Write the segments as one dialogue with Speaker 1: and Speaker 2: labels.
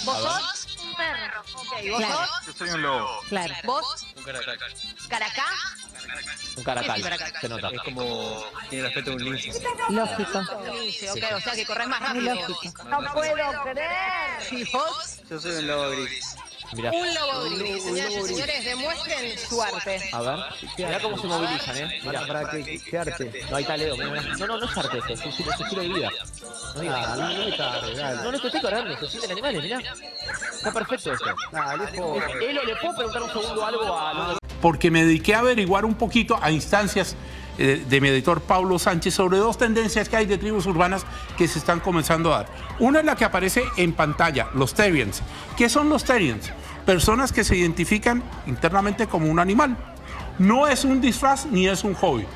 Speaker 1: ¿Vos sos? Un perro. Ok, ¿vos
Speaker 2: Claro.
Speaker 1: sos?
Speaker 3: Yo soy un lobo.
Speaker 2: Claro.
Speaker 1: ¿Vos?
Speaker 4: Un caracal.
Speaker 1: ¿Caracá?
Speaker 5: Un caracal,
Speaker 1: ¿Qué es un caracal?
Speaker 5: se nota.
Speaker 4: Es como, tiene el aspecto de un lince.
Speaker 2: Lógico.
Speaker 1: Sí, ok, o sea que corres más
Speaker 2: Muy
Speaker 1: rápido.
Speaker 2: lógico.
Speaker 1: No puedo creer. ¿Y vos?
Speaker 4: Yo soy un lobo gris.
Speaker 5: Mirá,
Speaker 1: Un lobo gris. Señoras y señores, demuestren su arte.
Speaker 5: a ver, mirá cómo se movilizan, mirá.
Speaker 6: Para qué arte.
Speaker 5: No, ahí está Leo, mirá. No, no es arte esto, es su estilo de vida. No digas,
Speaker 6: Ah, no me cargue, dale.
Speaker 5: no te estoy cargando, se sienten animales, mirá. Está perfecto esto.
Speaker 6: Dale, pobre.
Speaker 5: Elo, ¿le puedo preguntar un segundo algo a los
Speaker 7: Porque me dediqué a averiguar un poquito a instancias de mi editor Paulo Sánchez sobre dos tendencias que hay de tribus urbanas que se están comenzando a dar. Una es la que aparece en pantalla, los Terriers. ¿Qué son los Terriers? Personas que se identifican internamente como un animal. No es un disfraz ni es un hobby.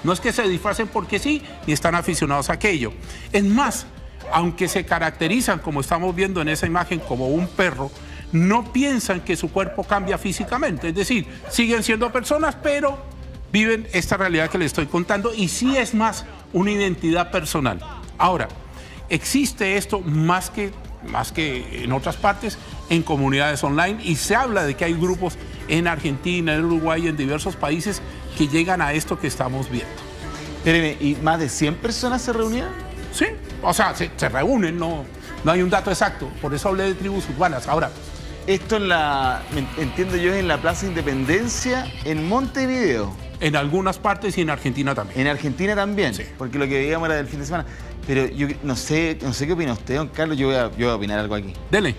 Speaker 7: No es que se disfracen porque sí, ni están aficionados a aquello. Es más, aunque se caracterizan, como estamos viendo en esa imagen, como un perro, no piensan que su cuerpo cambia físicamente. Es decir, siguen siendo personas, pero viven esta realidad que les estoy contando y sí es más una identidad personal. Ahora, existe esto más que en otras partes, en comunidades online, y se habla de que hay grupos en Argentina, en Uruguay, en diversos países que llegan a esto que estamos viendo.
Speaker 8: Espéreme, ¿y más de 100 personas se reunían?
Speaker 7: Sí, o sea, se reúnen, no hay un dato exacto, por eso hablé de tribus urbanas. Ahora,
Speaker 8: Esto entiendo yo, es en la Plaza Independencia, en Montevideo.
Speaker 7: en algunas partes y en Argentina también.
Speaker 8: En Argentina también,
Speaker 7: Sí.
Speaker 8: porque lo que veíamos era del fin de semana. Pero yo no sé qué opina usted, don Carlos, yo voy a opinar algo aquí.
Speaker 7: Dele.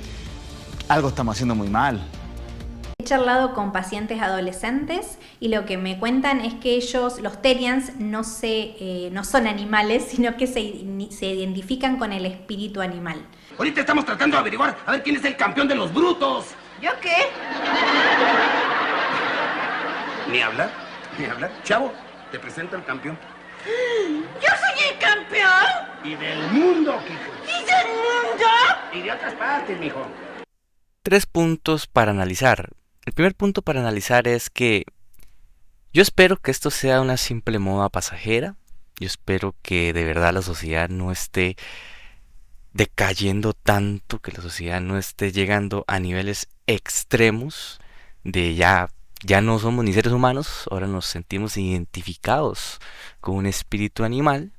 Speaker 8: Algo estamos haciendo muy mal.
Speaker 9: He charlado con pacientes adolescentes y lo que me cuentan es que ellos, los Terriers, no son animales, sino que se identifican con el espíritu animal.
Speaker 10: Ahorita estamos tratando de averiguar a ver quién es el campeón de los brutos.
Speaker 1: ¿Yo qué?
Speaker 10: Ni hablar, ni hablar. Chavo, te presento al campeón.
Speaker 1: ¿Yo soy el campeón?
Speaker 10: Y del mundo, Kiko.
Speaker 1: ¿Y del mundo?
Speaker 10: Y de otras partes, mijo.
Speaker 4: 3 puntos para analizar. El primer punto para analizar es que yo espero que esto sea una simple moda pasajera. Yo espero que de verdad la sociedad no esté decayendo tanto, que la sociedad no esté llegando a niveles extremos de ya no somos ni seres humanos, ahora nos sentimos identificados con un espíritu animal.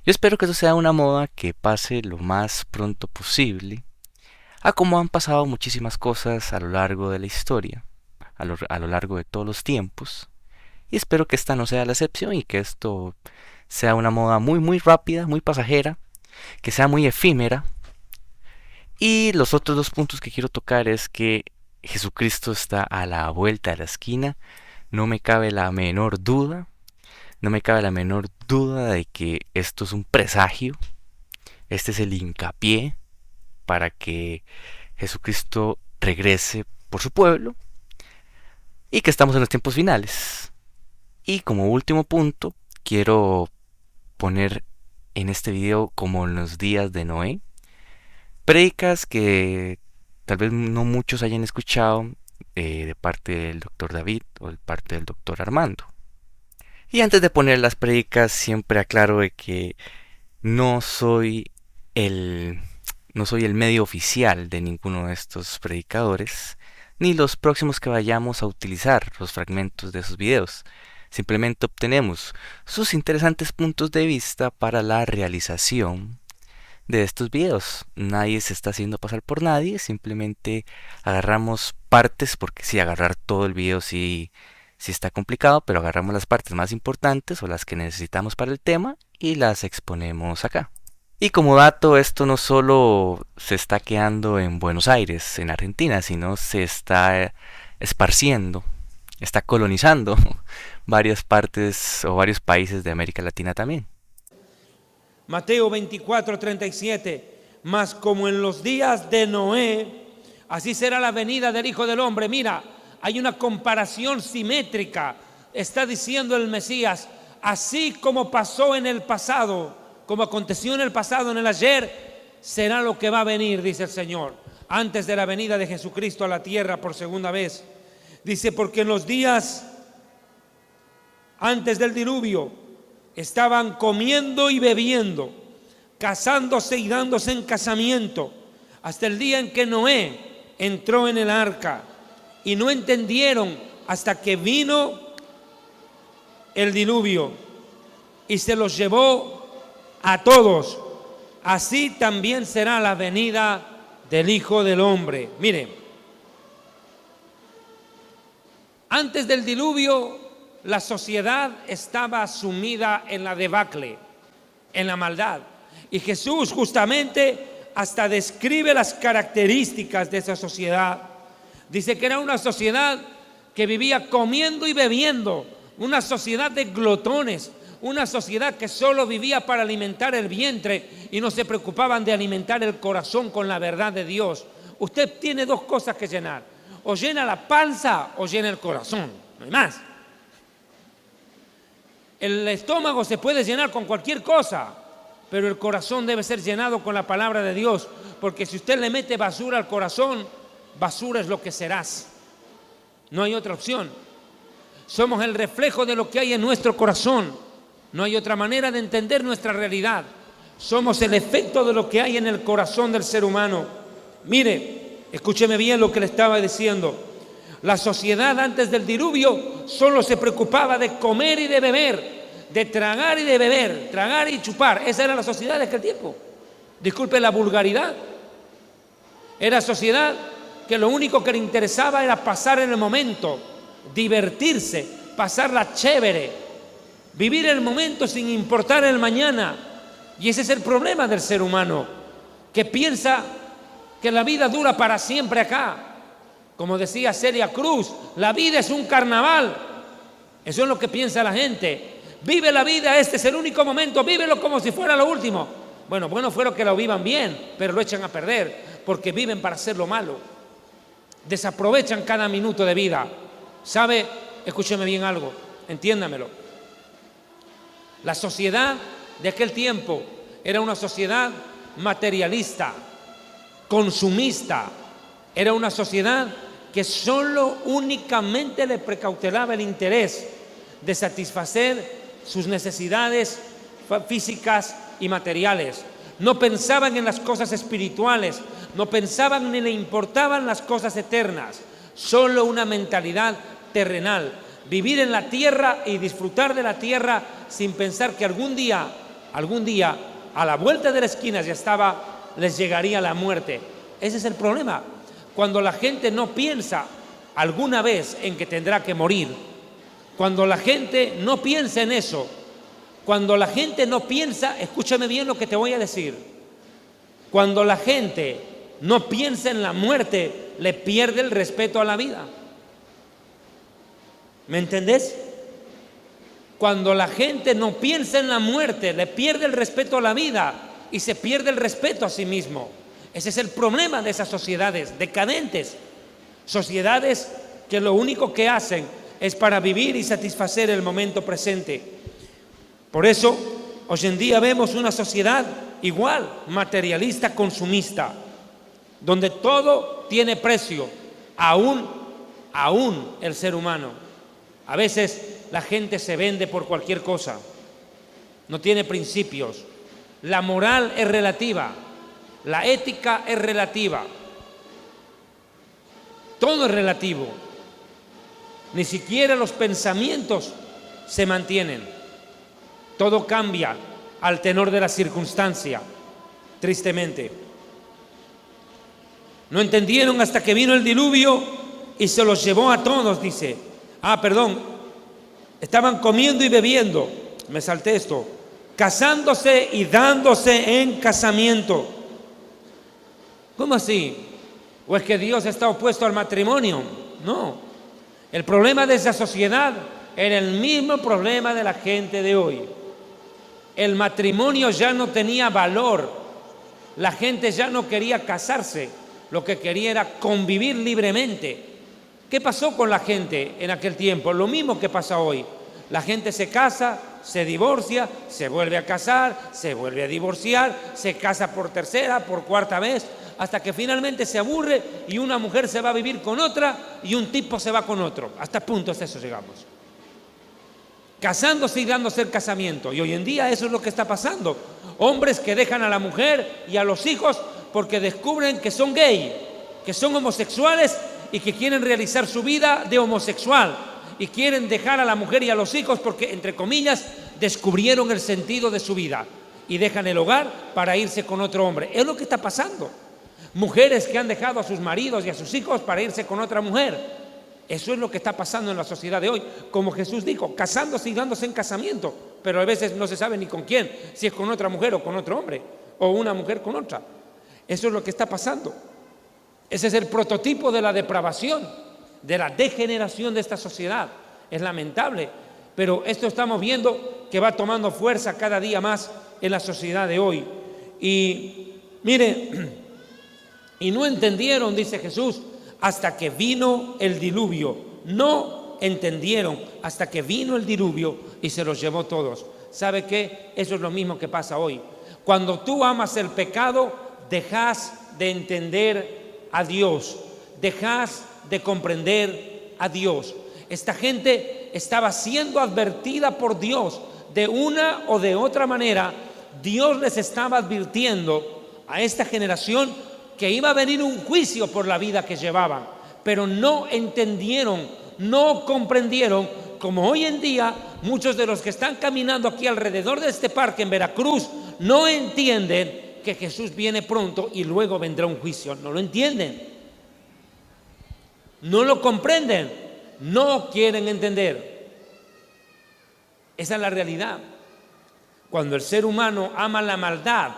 Speaker 4: Yo espero que eso sea una moda que pase lo más pronto posible, a como han pasado muchísimas cosas a lo largo de la historia, a lo largo de todos los tiempos, y espero que esta no sea la excepción y que esto sea una moda muy muy rápida, muy pasajera, que sea muy efímera. Y los otros 2 puntos que quiero tocar es que Jesucristo está a la vuelta de la esquina. No me cabe la menor duda de que esto es un presagio. Este es el hincapié para que Jesucristo regrese por su pueblo y que estamos en los tiempos finales. Y como último punto, quiero poner en este video, como en los días de Noé, prédicas que tal vez no muchos hayan escuchado de parte del doctor David o de parte del doctor Armando. Y antes de poner las prédicas, siempre aclaro de que no soy el medio oficial de ninguno de estos predicadores, ni los próximos que vayamos a utilizar los fragmentos de esos videos. Simplemente obtenemos sus interesantes puntos de vista para la realización de estos videos. Nadie se está haciendo pasar por nadie, simplemente agarramos partes, porque sí, agarrar todo el video sí está complicado, pero agarramos las partes más importantes o las que necesitamos para el tema y las exponemos acá. Y como dato, esto no solo se está quedando en Buenos Aires, en Argentina, sino se está esparciendo, está colonizando varias partes o varios países de América Latina también.
Speaker 11: Mateo 24:37, mas como en los días de Noé, así será la venida del Hijo del Hombre. Mira, hay una comparación simétrica. Está diciendo el Mesías, así como pasó en el pasado, como aconteció en el pasado, en el ayer, será lo que va a venir, dice el Señor, antes de la venida de Jesucristo a la tierra por segunda vez. Dice, porque en los días antes del diluvio estaban comiendo y bebiendo, casándose y dándose en casamiento, hasta el día en que Noé entró en el arca, y no entendieron hasta que vino el diluvio y se los llevó a todos. Así también será la venida del Hijo del Hombre. Mire, antes del diluvio la sociedad estaba sumida en la debacle, en la maldad. Y Jesús justamente hasta describe las características de esa sociedad. Dice que era una sociedad que vivía comiendo y bebiendo, una sociedad de glotones, una sociedad que solo vivía para alimentar el vientre y no se preocupaban de alimentar el corazón con la verdad de Dios. Usted tiene dos cosas que llenar: o llena la panza o llena el corazón, no hay más. El estómago se puede llenar con cualquier cosa, pero el corazón debe ser llenado con la palabra de Dios, porque si usted le mete basura al corazón, basura es lo que serás. No hay otra opción. Somos el reflejo de lo que hay en nuestro corazón. No hay otra manera de entender nuestra realidad. Somos el efecto de lo que hay en el corazón del ser humano. Mire, escúcheme bien lo que le estaba diciendo. La sociedad antes del diluvio solo se preocupaba de comer y de beber, de tragar y de beber, tragar y chupar. Esa era la sociedad de aquel tiempo. Disculpe la vulgaridad. Era sociedad que lo único que le interesaba era pasar en el momento, divertirse, pasarla chévere, vivir el momento sin importar el mañana. Y ese es el problema del ser humano, que piensa que la vida dura para siempre acá. Como decía Celia Cruz, la vida es un carnaval. Eso es lo que piensa la gente. Vive la vida, este es el único momento, vívelo como si fuera lo último. Bueno fuera que lo vivan bien, pero lo echan a perder, porque viven para hacer lo malo. Desaprovechan cada minuto de vida. ¿Sabe? Escúcheme bien algo, entiéndamelo. La sociedad de aquel tiempo era una sociedad materialista, consumista. Era una sociedad que solo únicamente le precautelaba el interés de satisfacer sus necesidades físicas y materiales. No pensaban en las cosas espirituales, no pensaban ni le importaban las cosas eternas, solo una mentalidad terrenal. Vivir en la tierra y disfrutar de la tierra sin pensar que algún día, a la vuelta de la esquina les llegaría la muerte. Ese es el problema. Cuando la gente no piensa alguna vez en que tendrá que morir, cuando la gente no piensa en eso, cuando la gente no piensa, escúchame bien lo que te voy a decir, cuando la gente no piensa en la muerte, le pierde el respeto a la vida. ¿Me entendés? Cuando la gente no piensa en la muerte, le pierde el respeto a la vida y se pierde el respeto a sí mismo. Ese es el problema de esas sociedades decadentes, sociedades que lo único que hacen es para vivir y satisfacer el momento presente. Por eso, hoy en día vemos una sociedad igual, materialista, consumista, donde todo tiene precio, aún el ser humano. A veces la gente se vende por cualquier cosa, no tiene principios. La moral es relativa, la ética es relativa, todo es relativo. Ni siquiera los pensamientos se mantienen, todo cambia al tenor de la circunstancia, tristemente. No entendieron hasta que vino el diluvio y se los llevó a todos, dice. Estaban comiendo y bebiendo, me salté esto, casándose y dándose en casamiento. ¿Cómo así? ¿O es que Dios está opuesto al matrimonio? No. El problema de esa sociedad era el mismo problema de la gente de hoy. El matrimonio ya no tenía valor. La gente ya no quería casarse. Lo que quería era convivir libremente. ¿Qué pasó con la gente en aquel tiempo? Lo mismo que pasa hoy. La gente se casa, se divorcia, se vuelve a casar, se vuelve a divorciar, se casa por tercera, por cuarta vez, hasta que finalmente se aburre y una mujer se va a vivir con otra y un tipo se va con otro. Hasta puntos eso llegamos. Casándose y dándose el casamiento. Y hoy en día eso es lo que está pasando. Hombres que dejan a la mujer y a los hijos porque descubren que son gay, que son homosexuales y que quieren realizar su vida de homosexual y quieren dejar a la mujer y a los hijos porque, entre comillas, descubrieron el sentido de su vida y dejan el hogar para irse con otro hombre. Es lo que está pasando. Mujeres que han dejado a sus maridos y a sus hijos para irse con otra mujer. Eso es lo que está pasando en la sociedad de hoy. Como Jesús dijo, casándose y dándose en casamiento, pero a veces no se sabe ni con quién, si es con otra mujer o con otro hombre, o una mujer con otra. Eso es lo que está pasando. Ese es el prototipo de la depravación, de la degeneración de esta sociedad. Es lamentable, pero esto estamos viendo que va tomando fuerza cada día más en la sociedad de hoy. Y mire, y no entendieron, dice Jesús, hasta que vino el diluvio. No entendieron hasta que vino el diluvio y se los llevó todos. ¿Sabe qué? Eso es lo mismo que pasa hoy. Cuando tú amas el pecado, dejas de entender a Dios, dejas de comprender a Dios. Esta gente estaba siendo advertida por Dios de una o de otra manera. Dios les estaba advirtiendo a esta generación que iba a venir un juicio por la vida que llevaban, pero no entendieron, no comprendieron, como hoy en día muchos de los que están caminando aquí alrededor de este parque en Veracruz no entienden que Jesús viene pronto y luego vendrá un juicio. No lo entienden, no lo comprenden, no quieren entender. Esa es la realidad. Cuando el ser humano ama la maldad,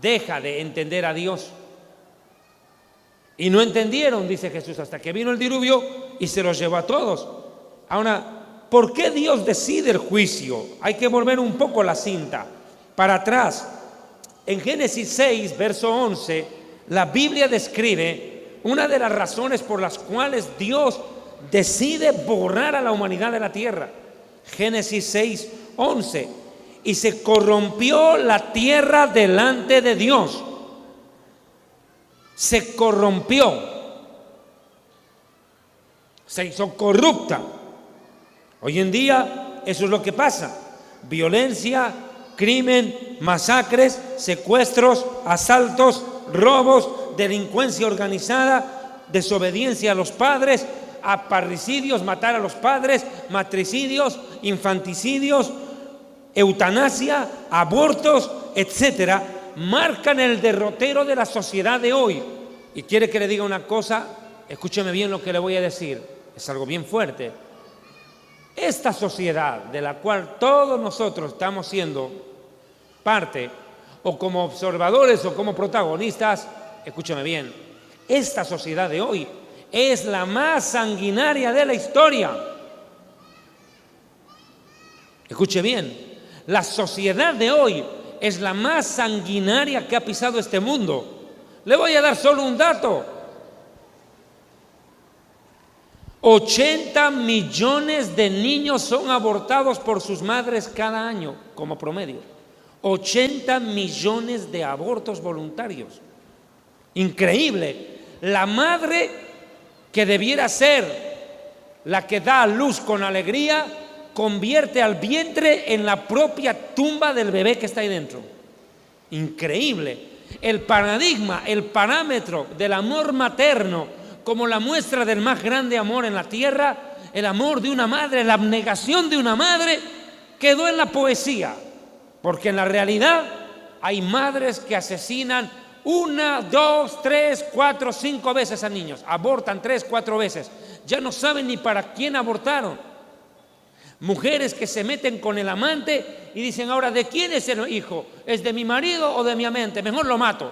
Speaker 11: deja de entender a Dios. Y no entendieron, dice Jesús, hasta que vino el diluvio y se los llevó a todos. Ahora, ¿por qué Dios decide el juicio? Hay que volver un poco la cinta para atrás. En Génesis 6, verso 11, la Biblia describe una de las razones por las cuales Dios decide borrar a la humanidad de la tierra. Génesis 6, 11. Y se corrompió la tierra delante de Dios. Se corrompió, se hizo corrupta. Hoy en día eso es lo que pasa: violencia, crimen, masacres, secuestros, asaltos, robos, delincuencia organizada, desobediencia a los padres, parricidios, matar a los padres, matricidios, infanticidios, eutanasia, abortos, etcétera, marcan el derrotero de la sociedad de hoy. Y quiere que le diga una cosa, escúcheme bien lo que le voy a decir, es algo bien fuerte. Esta sociedad de la cual todos nosotros estamos siendo parte, o como observadores o como protagonistas, escúcheme bien, esta sociedad de hoy es la más sanguinaria de la historia. Escuche bien, la sociedad de hoy es la más sanguinaria que ha pisado este mundo. Le voy a dar solo un dato: 80 millones de niños son abortados por sus madres cada año, como promedio. 80 millones de abortos voluntarios. Increíble. La madre que debiera ser la que da a luz con alegría, convierte al vientre en la propia tumba del bebé que está ahí dentro. Increíble. El paradigma, el parámetro del amor materno como la muestra del más grande amor en la tierra, el amor de una madre, la abnegación de una madre, quedó en la poesía. Porque en la realidad hay madres que asesinan 1, 2, 3, 4, 5 veces a niños. Abortan 3, 4 veces. Ya no saben ni para quién abortaron. Mujeres que se meten con el amante y dicen: ahora, ¿de quién es el hijo? ¿Es de mi marido o de mi amante? Mejor lo mato.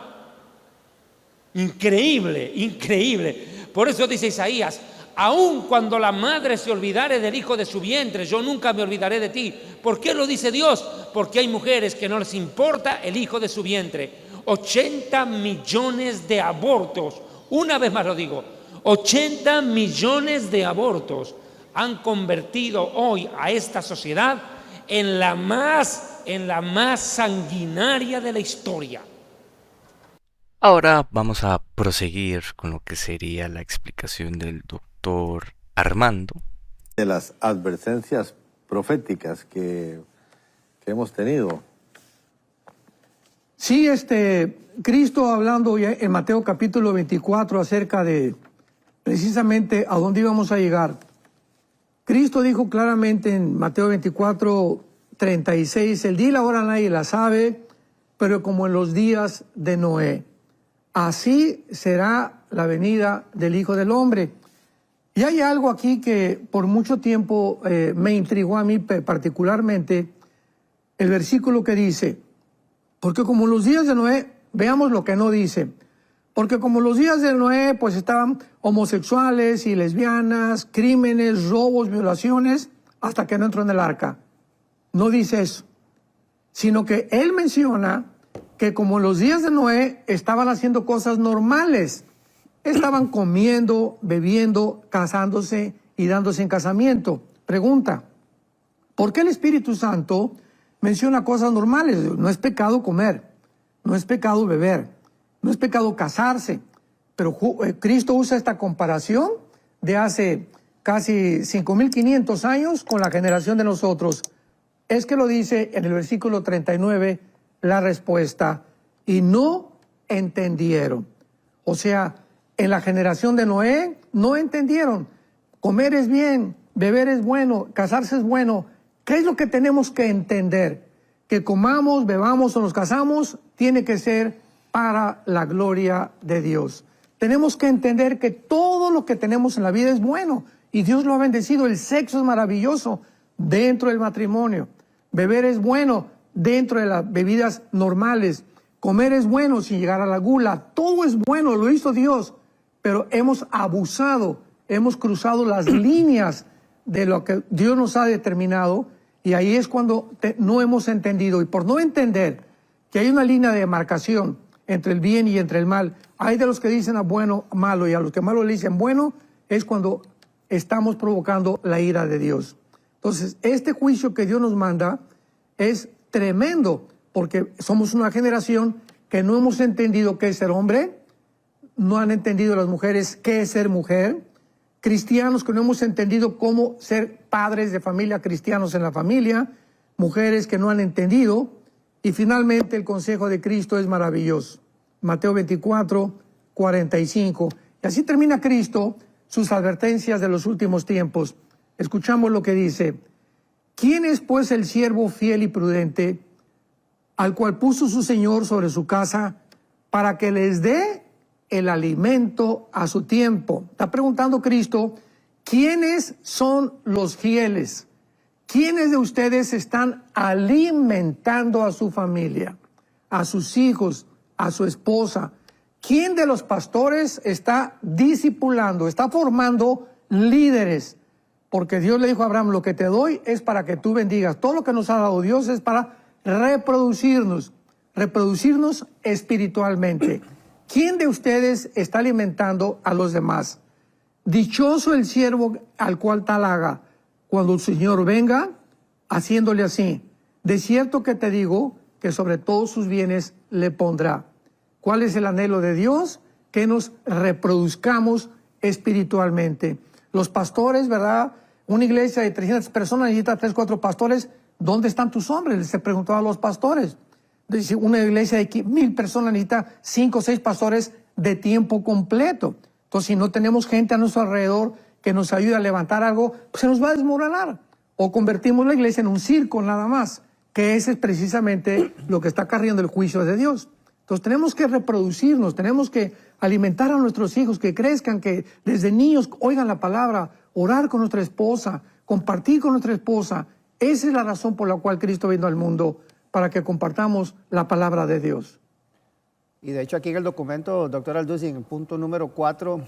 Speaker 11: Increíble, increíble. Por eso dice Isaías: aun cuando la madre se olvidare del hijo de su vientre, yo nunca me olvidaré de ti. ¿Por qué lo dice Dios? Porque hay mujeres que no les importa el hijo de su vientre. 80 millones de abortos. Una vez más lo digo: 80 millones de abortos han convertido hoy a esta sociedad en la más sanguinaria de la historia.
Speaker 4: Ahora vamos a proseguir con lo que sería la explicación del doctor Armando.
Speaker 2: De las advertencias proféticas que hemos tenido.
Speaker 3: Sí, Cristo hablando ya en Mateo capítulo 24 acerca de precisamente a dónde íbamos a llegar. Cristo dijo claramente en Mateo 24, 36, el día y la hora nadie la sabe, pero como en los días de Noé. Así será la venida del Hijo del Hombre. Y hay algo aquí que por mucho tiempo me intrigó a mí particularmente, el versículo que dice, porque como en los días de Noé, veamos lo que no dice, porque como en los días de Noé pues estaban homosexuales y lesbianas, crímenes, robos, violaciones, hasta que no entró en el arca. No dice eso, sino que él menciona que como en los días de Noé estaban haciendo cosas normales, estaban comiendo, bebiendo, casándose y dándose en casamiento. Pregunta, ¿por qué el Espíritu Santo menciona cosas normales? No es pecado comer, no es pecado beber, no es pecado casarse, pero Cristo usa esta comparación de hace casi 5.500 años con la generación de nosotros. Es que lo dice en el versículo 39 la respuesta, y no entendieron. O sea, en la generación de Noé no entendieron. Comer es bien, beber es bueno, casarse es bueno. ¿Qué es lo que tenemos que entender? Que comamos, bebamos o nos casamos tiene que ser para la gloria de Dios. Tenemos que entender que todo lo que tenemos en la vida es bueno y Dios lo ha bendecido. El sexo es maravilloso dentro del matrimonio. Beber es bueno dentro de las bebidas normales. Comer es bueno sin llegar a la gula. Todo es bueno, lo hizo Dios. Pero hemos abusado, hemos cruzado las líneas de lo que Dios nos ha determinado y ahí es cuando no hemos entendido. Y por no entender que hay una línea de demarcación entre el bien y entre el mal, hay de los que dicen a bueno, malo, y a los que malo le dicen bueno, es cuando estamos provocando la ira de Dios. Entonces, este juicio que Dios nos manda es tremendo, porque somos una generación que no hemos entendido qué es ser hombre, no han entendido las mujeres qué es ser mujer, cristianos que no hemos entendido cómo ser padres de familia, cristianos en la familia, mujeres que no han entendido, y finalmente el consejo de Cristo es maravilloso. Mateo 24, 45. Y así termina Cristo sus advertencias de los últimos tiempos. Escuchamos lo que dice. ¿Quién es pues el siervo fiel y prudente, al cual puso su Señor sobre su casa, para que les dé el alimento a su tiempo? Está preguntando Cristo, ¿quiénes son los fieles? ¿Quiénes de ustedes están alimentando a su familia, a sus hijos, a su esposa? ¿Quién de los pastores está discipulando, está formando líderes? Porque Dios le dijo a Abraham, lo que te doy es para que tú bendigas. Todo lo que nos ha dado Dios es para reproducirnos espiritualmente. ¿Quién de ustedes está alimentando a los demás? Dichoso el siervo al cual tal haga, cuando el Señor venga, haciéndole así. De cierto que te digo que sobre todos sus bienes le pondrá. ¿Cuál es el anhelo de Dios? Que nos reproduzcamos espiritualmente. Los pastores, ¿verdad? Una iglesia de 300 personas necesita 3, 4 pastores. ¿Dónde están tus hombres? Se preguntaba a los pastores. Dice, una iglesia de 1000 personas necesita 5 o 6 pastores de tiempo completo. Entonces, si no tenemos gente a nuestro alrededor que nos ayude a levantar algo, pues se nos va a desmoronar. O convertimos la iglesia en un circo nada más, que ese es precisamente lo que está acarreando el juicio de Dios. Entonces tenemos que reproducirnos, tenemos que alimentar a nuestros hijos, que crezcan, que desde niños oigan la palabra, orar con nuestra esposa, compartir con nuestra esposa. Esa es la razón por la cual Cristo vino al mundo, para que compartamos la palabra de Dios.
Speaker 6: Y de hecho aquí en el documento, doctor Alducin, en el punto número 4,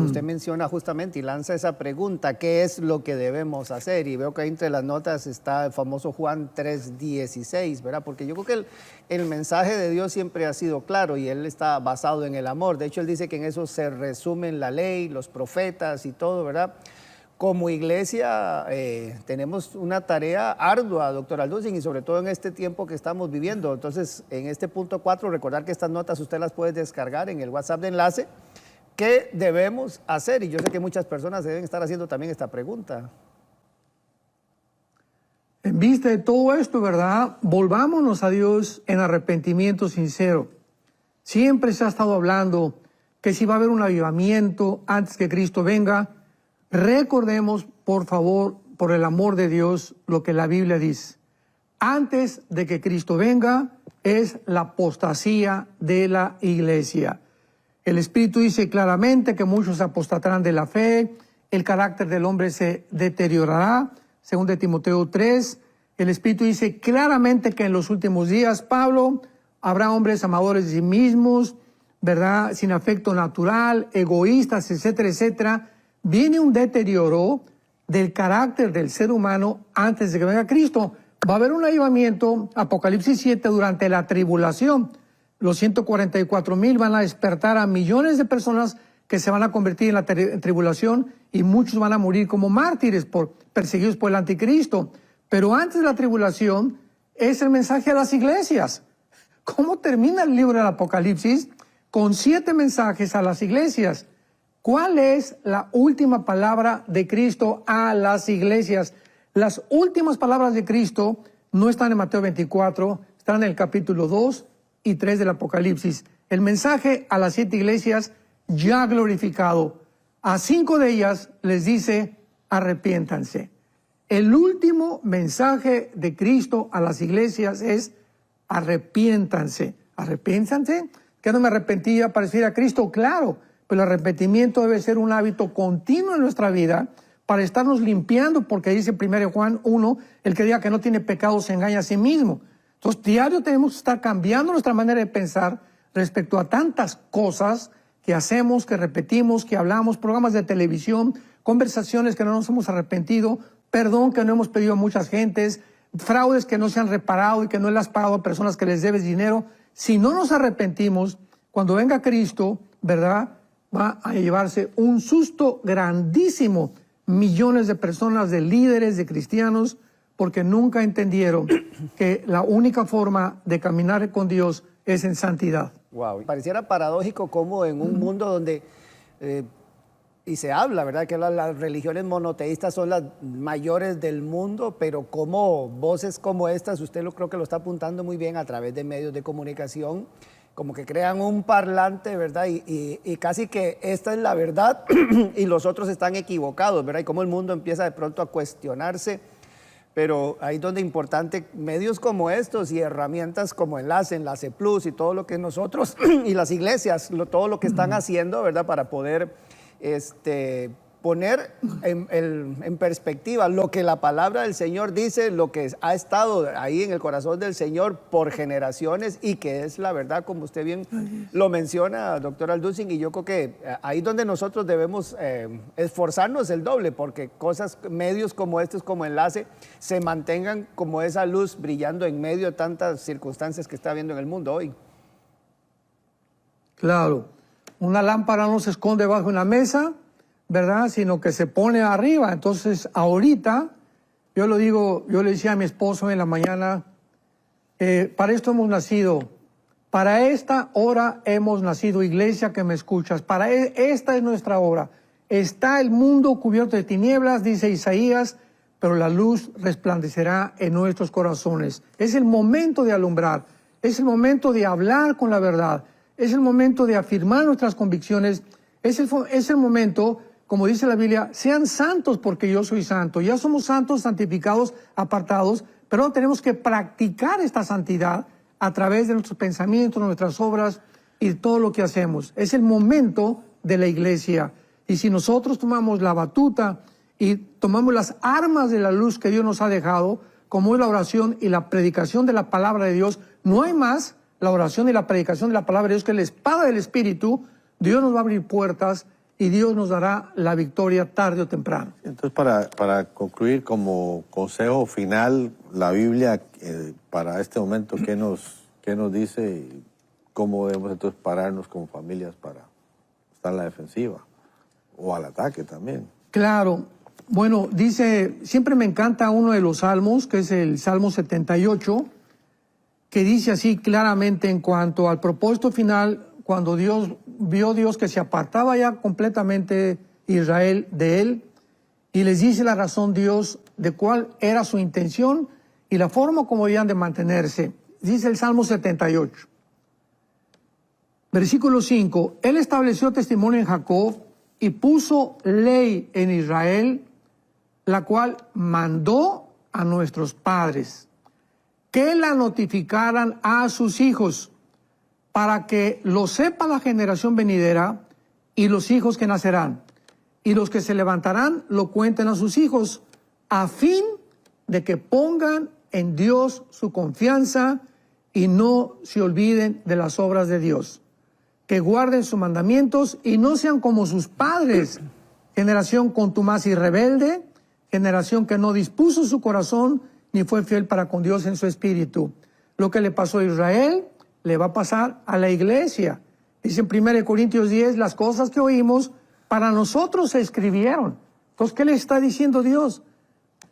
Speaker 6: usted menciona justamente y lanza esa pregunta, ¿qué es lo que debemos hacer? Y veo que entre las notas está el famoso Juan 3:16, ¿verdad? Porque yo creo que el mensaje de Dios siempre ha sido claro y él está basado en el amor. De hecho, él dice que en eso se resumen la ley, los profetas y todo, ¿verdad? Como iglesia tenemos una tarea ardua, doctor Alducin, y sobre todo en este tiempo que estamos viviendo. Entonces, en este punto 4, recordar que estas notas usted las puede descargar en el WhatsApp de enlace. ¿Qué debemos hacer? Y yo sé que muchas personas deben estar haciendo también esta pregunta.
Speaker 3: En vista de todo esto, ¿verdad? Volvámonos a Dios en arrepentimiento sincero. Siempre se ha estado hablando que si va a haber un avivamiento antes que Cristo venga, recordemos, por favor, por el amor de Dios, lo que la Biblia dice. Antes de que Cristo venga es la apostasía de la iglesia. El Espíritu dice claramente que muchos apostatarán de la fe, el carácter del hombre se deteriorará, según de Timoteo 3. El Espíritu dice claramente que en los últimos días, Pablo, habrá hombres amadores de sí mismos, ¿verdad? Sin afecto natural, egoístas, etcétera, etcétera. Viene un deterioro del carácter del ser humano antes de que venga Cristo. Va a haber un avivamiento, Apocalipsis 7, durante la tribulación. Los 144,000 van a despertar a millones de personas que se van a convertir en la tribulación y muchos van a morir como mártires perseguidos por el anticristo. Pero antes de la tribulación es el mensaje a las iglesias. ¿Cómo termina el libro del Apocalipsis? Con 7 mensajes a las iglesias. ¿Cuál es la última palabra de Cristo a las iglesias? Las últimas palabras de Cristo no están en Mateo 24, están en el capítulo 2 y 3 del Apocalipsis. El mensaje a las 7 iglesias ya glorificado. A 5 de ellas les dice, arrepiéntanse. El último mensaje de Cristo a las iglesias es, arrepiéntanse. ¿Arrepiéntanse? ¿Que no me arrepentía para seguir a Cristo? Claro, pero el arrepentimiento debe ser un hábito continuo en nuestra vida para estarnos limpiando, porque dice 1 Juan 1, el que diga que no tiene pecado se engaña a sí mismo. Entonces, diario tenemos que estar cambiando nuestra manera de pensar respecto a tantas cosas que hacemos, que repetimos, que hablamos, programas de televisión, conversaciones que no nos hemos arrepentido, perdón que no hemos pedido a muchas gentes, fraudes que no se han reparado y que no le has pagado a personas que les debes dinero. Si no nos arrepentimos, cuando venga Cristo, ¿verdad?, va a llevarse un susto grandísimo. Millones de personas, de líderes, de cristianos, porque nunca entendieron que la única forma de caminar con Dios es en santidad.
Speaker 6: Wow. Pareciera paradójico como en un mundo donde, y se habla, ¿verdad?, que las religiones monoteístas son las mayores del mundo, pero como voces como estas, usted creo que lo está apuntando muy bien a través de medios de comunicación, como que crean un parlante, ¿verdad? Y casi que esta es la verdad y los otros están equivocados, ¿verdad? Y cómo el mundo empieza de pronto a cuestionarse. Pero ahí es donde es importante medios como estos y herramientas como Enlace Plus y todo lo que nosotros y las iglesias, todo lo que están haciendo, ¿verdad? Para poder poner en perspectiva lo que la palabra del Señor dice, lo que ha estado ahí en el corazón del Señor por generaciones y que es la verdad, como usted bien lo menciona, doctor Alducin, y yo creo que ahí es donde nosotros debemos esforzarnos el doble, porque medios como estos, como Enlace, se mantengan como esa luz brillando en medio de tantas circunstancias que está habiendo en el mundo hoy.
Speaker 3: Claro, una lámpara no se esconde bajo una mesa, ¿verdad?, sino que se pone arriba. Entonces, ahorita, yo le decía a mi esposo en la mañana, para esto hemos nacido, para esta hora hemos nacido, iglesia que me escuchas, esta es nuestra hora. Está el mundo cubierto de tinieblas, dice Isaías, pero la luz resplandecerá en nuestros corazones. Es el momento de alumbrar, es el momento de hablar con la verdad, es el momento de afirmar nuestras convicciones, es el momento, como dice la Biblia, sean santos porque yo soy santo. Ya somos santos, santificados, apartados, pero tenemos que practicar esta santidad a través de nuestros pensamientos, nuestras obras y todo lo que hacemos. Es el momento de la iglesia. Y si nosotros tomamos la batuta y tomamos las armas de la luz que Dios nos ha dejado, como es la oración y la predicación de la palabra de Dios, no hay más la oración y la predicación de la palabra de Dios que la espada del Espíritu. Dios nos va a abrir puertas y Dios nos dará la victoria tarde o temprano.
Speaker 2: Entonces, para concluir, como consejo final, la Biblia para este momento, ¿qué nos dice y cómo debemos entonces pararnos como familias para estar en la defensiva o al ataque también?
Speaker 3: Claro. Bueno, dice, siempre me encanta uno de los salmos, que es el Salmo 78, que dice así claramente en cuanto al propósito final, cuando vio Dios que se apartaba ya completamente Israel de él, y les dice la razón Dios de cuál era su intención, y la forma como debían de mantenerse. Dice el Salmo 78, versículo 5, Él estableció testimonio en Jacob y puso ley en Israel, la cual mandó a nuestros padres que la notificaran a sus hijos, para que lo sepa la generación venidera y los hijos que nacerán, y los que se levantarán lo cuenten a sus hijos, a fin de que pongan en Dios su confianza y no se olviden de las obras de Dios, que guarden sus mandamientos y no sean como sus padres, generación contumaz y rebelde, generación que no dispuso su corazón ni fue fiel para con Dios en su espíritu. Lo que le pasó a Israel le va a pasar a la iglesia. Dice en 1 Corintios 10, las cosas que oímos para nosotros se escribieron. Entonces, ¿qué le está diciendo Dios?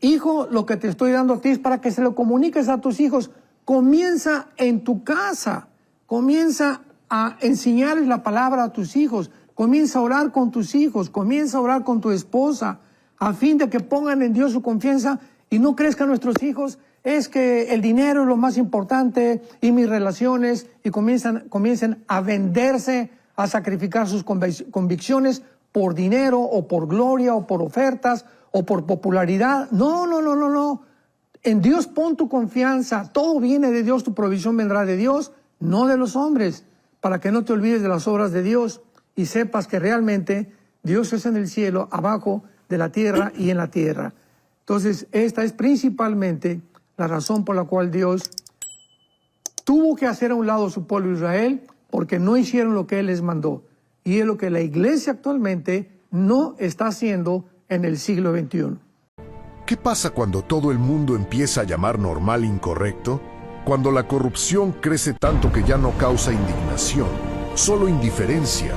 Speaker 3: Hijo, lo que te estoy dando a ti es para que se lo comuniques a tus hijos. Comienza en tu casa, comienza a enseñarles la palabra a tus hijos, comienza a orar con tus hijos, comienza a orar con tu esposa, a fin de que pongan en Dios su confianza y no crezcan nuestros hijos, es que el dinero es lo más importante y mis relaciones, y comiencen a venderse, a sacrificar sus convicciones por dinero o por gloria o por ofertas o por popularidad. No. En Dios pon tu confianza, todo viene de Dios, tu provisión vendrá de Dios, no de los hombres, para que no te olvides de las obras de Dios y sepas que realmente Dios es en el cielo, abajo de la tierra y en la tierra. Entonces, esta es principalmente la razón por la cual Dios tuvo que hacer a un lado su pueblo Israel, porque no hicieron lo que Él les mandó. Y es lo que la iglesia actualmente no está haciendo en el siglo XXI.
Speaker 12: ¿Qué pasa cuando todo el mundo empieza a llamar normal incorrecto? Cuando la corrupción crece tanto que ya no causa indignación, solo indiferencia.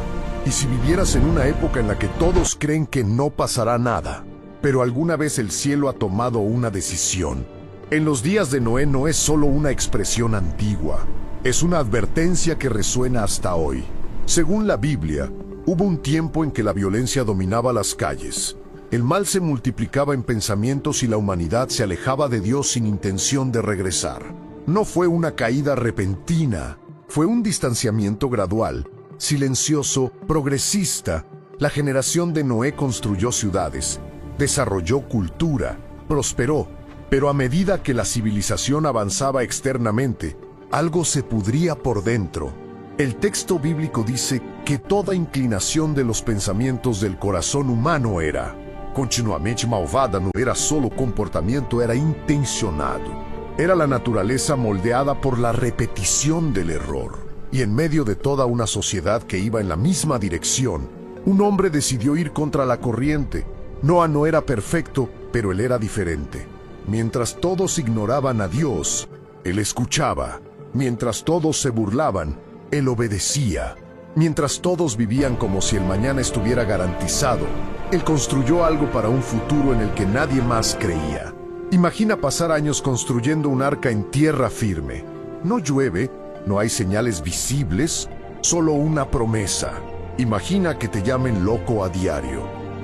Speaker 12: Y si vivieras en una época en la que todos creen que no pasará nada, pero alguna vez el cielo ha tomado una decisión. En los días de Noé no es solo una expresión antigua, es una advertencia que resuena hasta hoy. Según la Biblia, hubo un tiempo en que la violencia dominaba las calles. El mal se multiplicaba en pensamientos y la humanidad se alejaba de Dios sin intención de regresar. No fue una caída repentina, fue un distanciamiento gradual, silencioso, progresista. La generación de Noé construyó ciudades, desarrolló cultura, prosperó, pero a medida que la civilización avanzaba externamente, algo se pudría por dentro. El texto bíblico dice que toda inclinación de los pensamientos del corazón humano era continuamente malvada, no era solo comportamiento, era intencionado. Era la naturaleza moldeada por la repetición del error. Y en medio de toda una sociedad que iba en la misma dirección, un hombre decidió ir contra la corriente. Noah no era perfecto, pero él era diferente. Mientras todos ignoraban a Dios, él escuchaba. Mientras todos se burlaban, él obedecía. Mientras todos vivían como si el mañana estuviera garantizado, él construyó algo para un futuro en el que nadie más creía. Imagina pasar años construyendo un arca en tierra firme. No llueve, no hay señales visibles, solo una promesa. Imagina que te llamen loco a diario.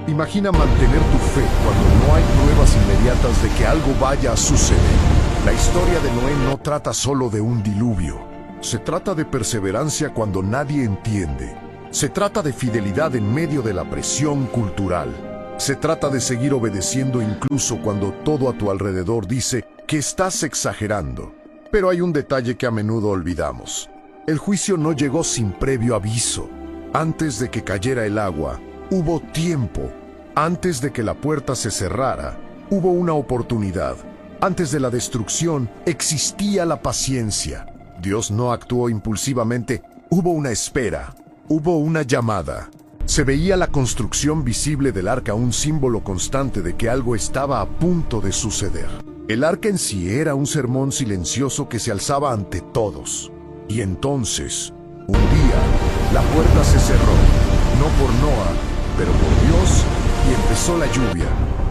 Speaker 12: Imagina mantener tu fe cuando no hay pruebas inmediatas de que algo vaya a suceder. La historia de Noé no trata solo de un diluvio. Se trata de perseverancia cuando nadie entiende. Se trata de fidelidad en medio de la presión cultural. Se trata de seguir obedeciendo incluso cuando todo a tu alrededor dice que estás exagerando. Pero hay un detalle que a menudo olvidamos. El juicio no llegó sin previo aviso. Antes de que cayera el agua, hubo tiempo. Antes de que la puerta se cerrara, hubo una oportunidad. Antes de la destrucción, existía la paciencia. Dios no actuó impulsivamente. Hubo una espera. Hubo una llamada. Se veía la construcción visible del arca, un símbolo constante de que algo estaba a punto de suceder. El arca en sí era un sermón silencioso que se alzaba ante todos. Y entonces, un día, la puerta se cerró, no por Noah, pero por Dios, y empezó la lluvia.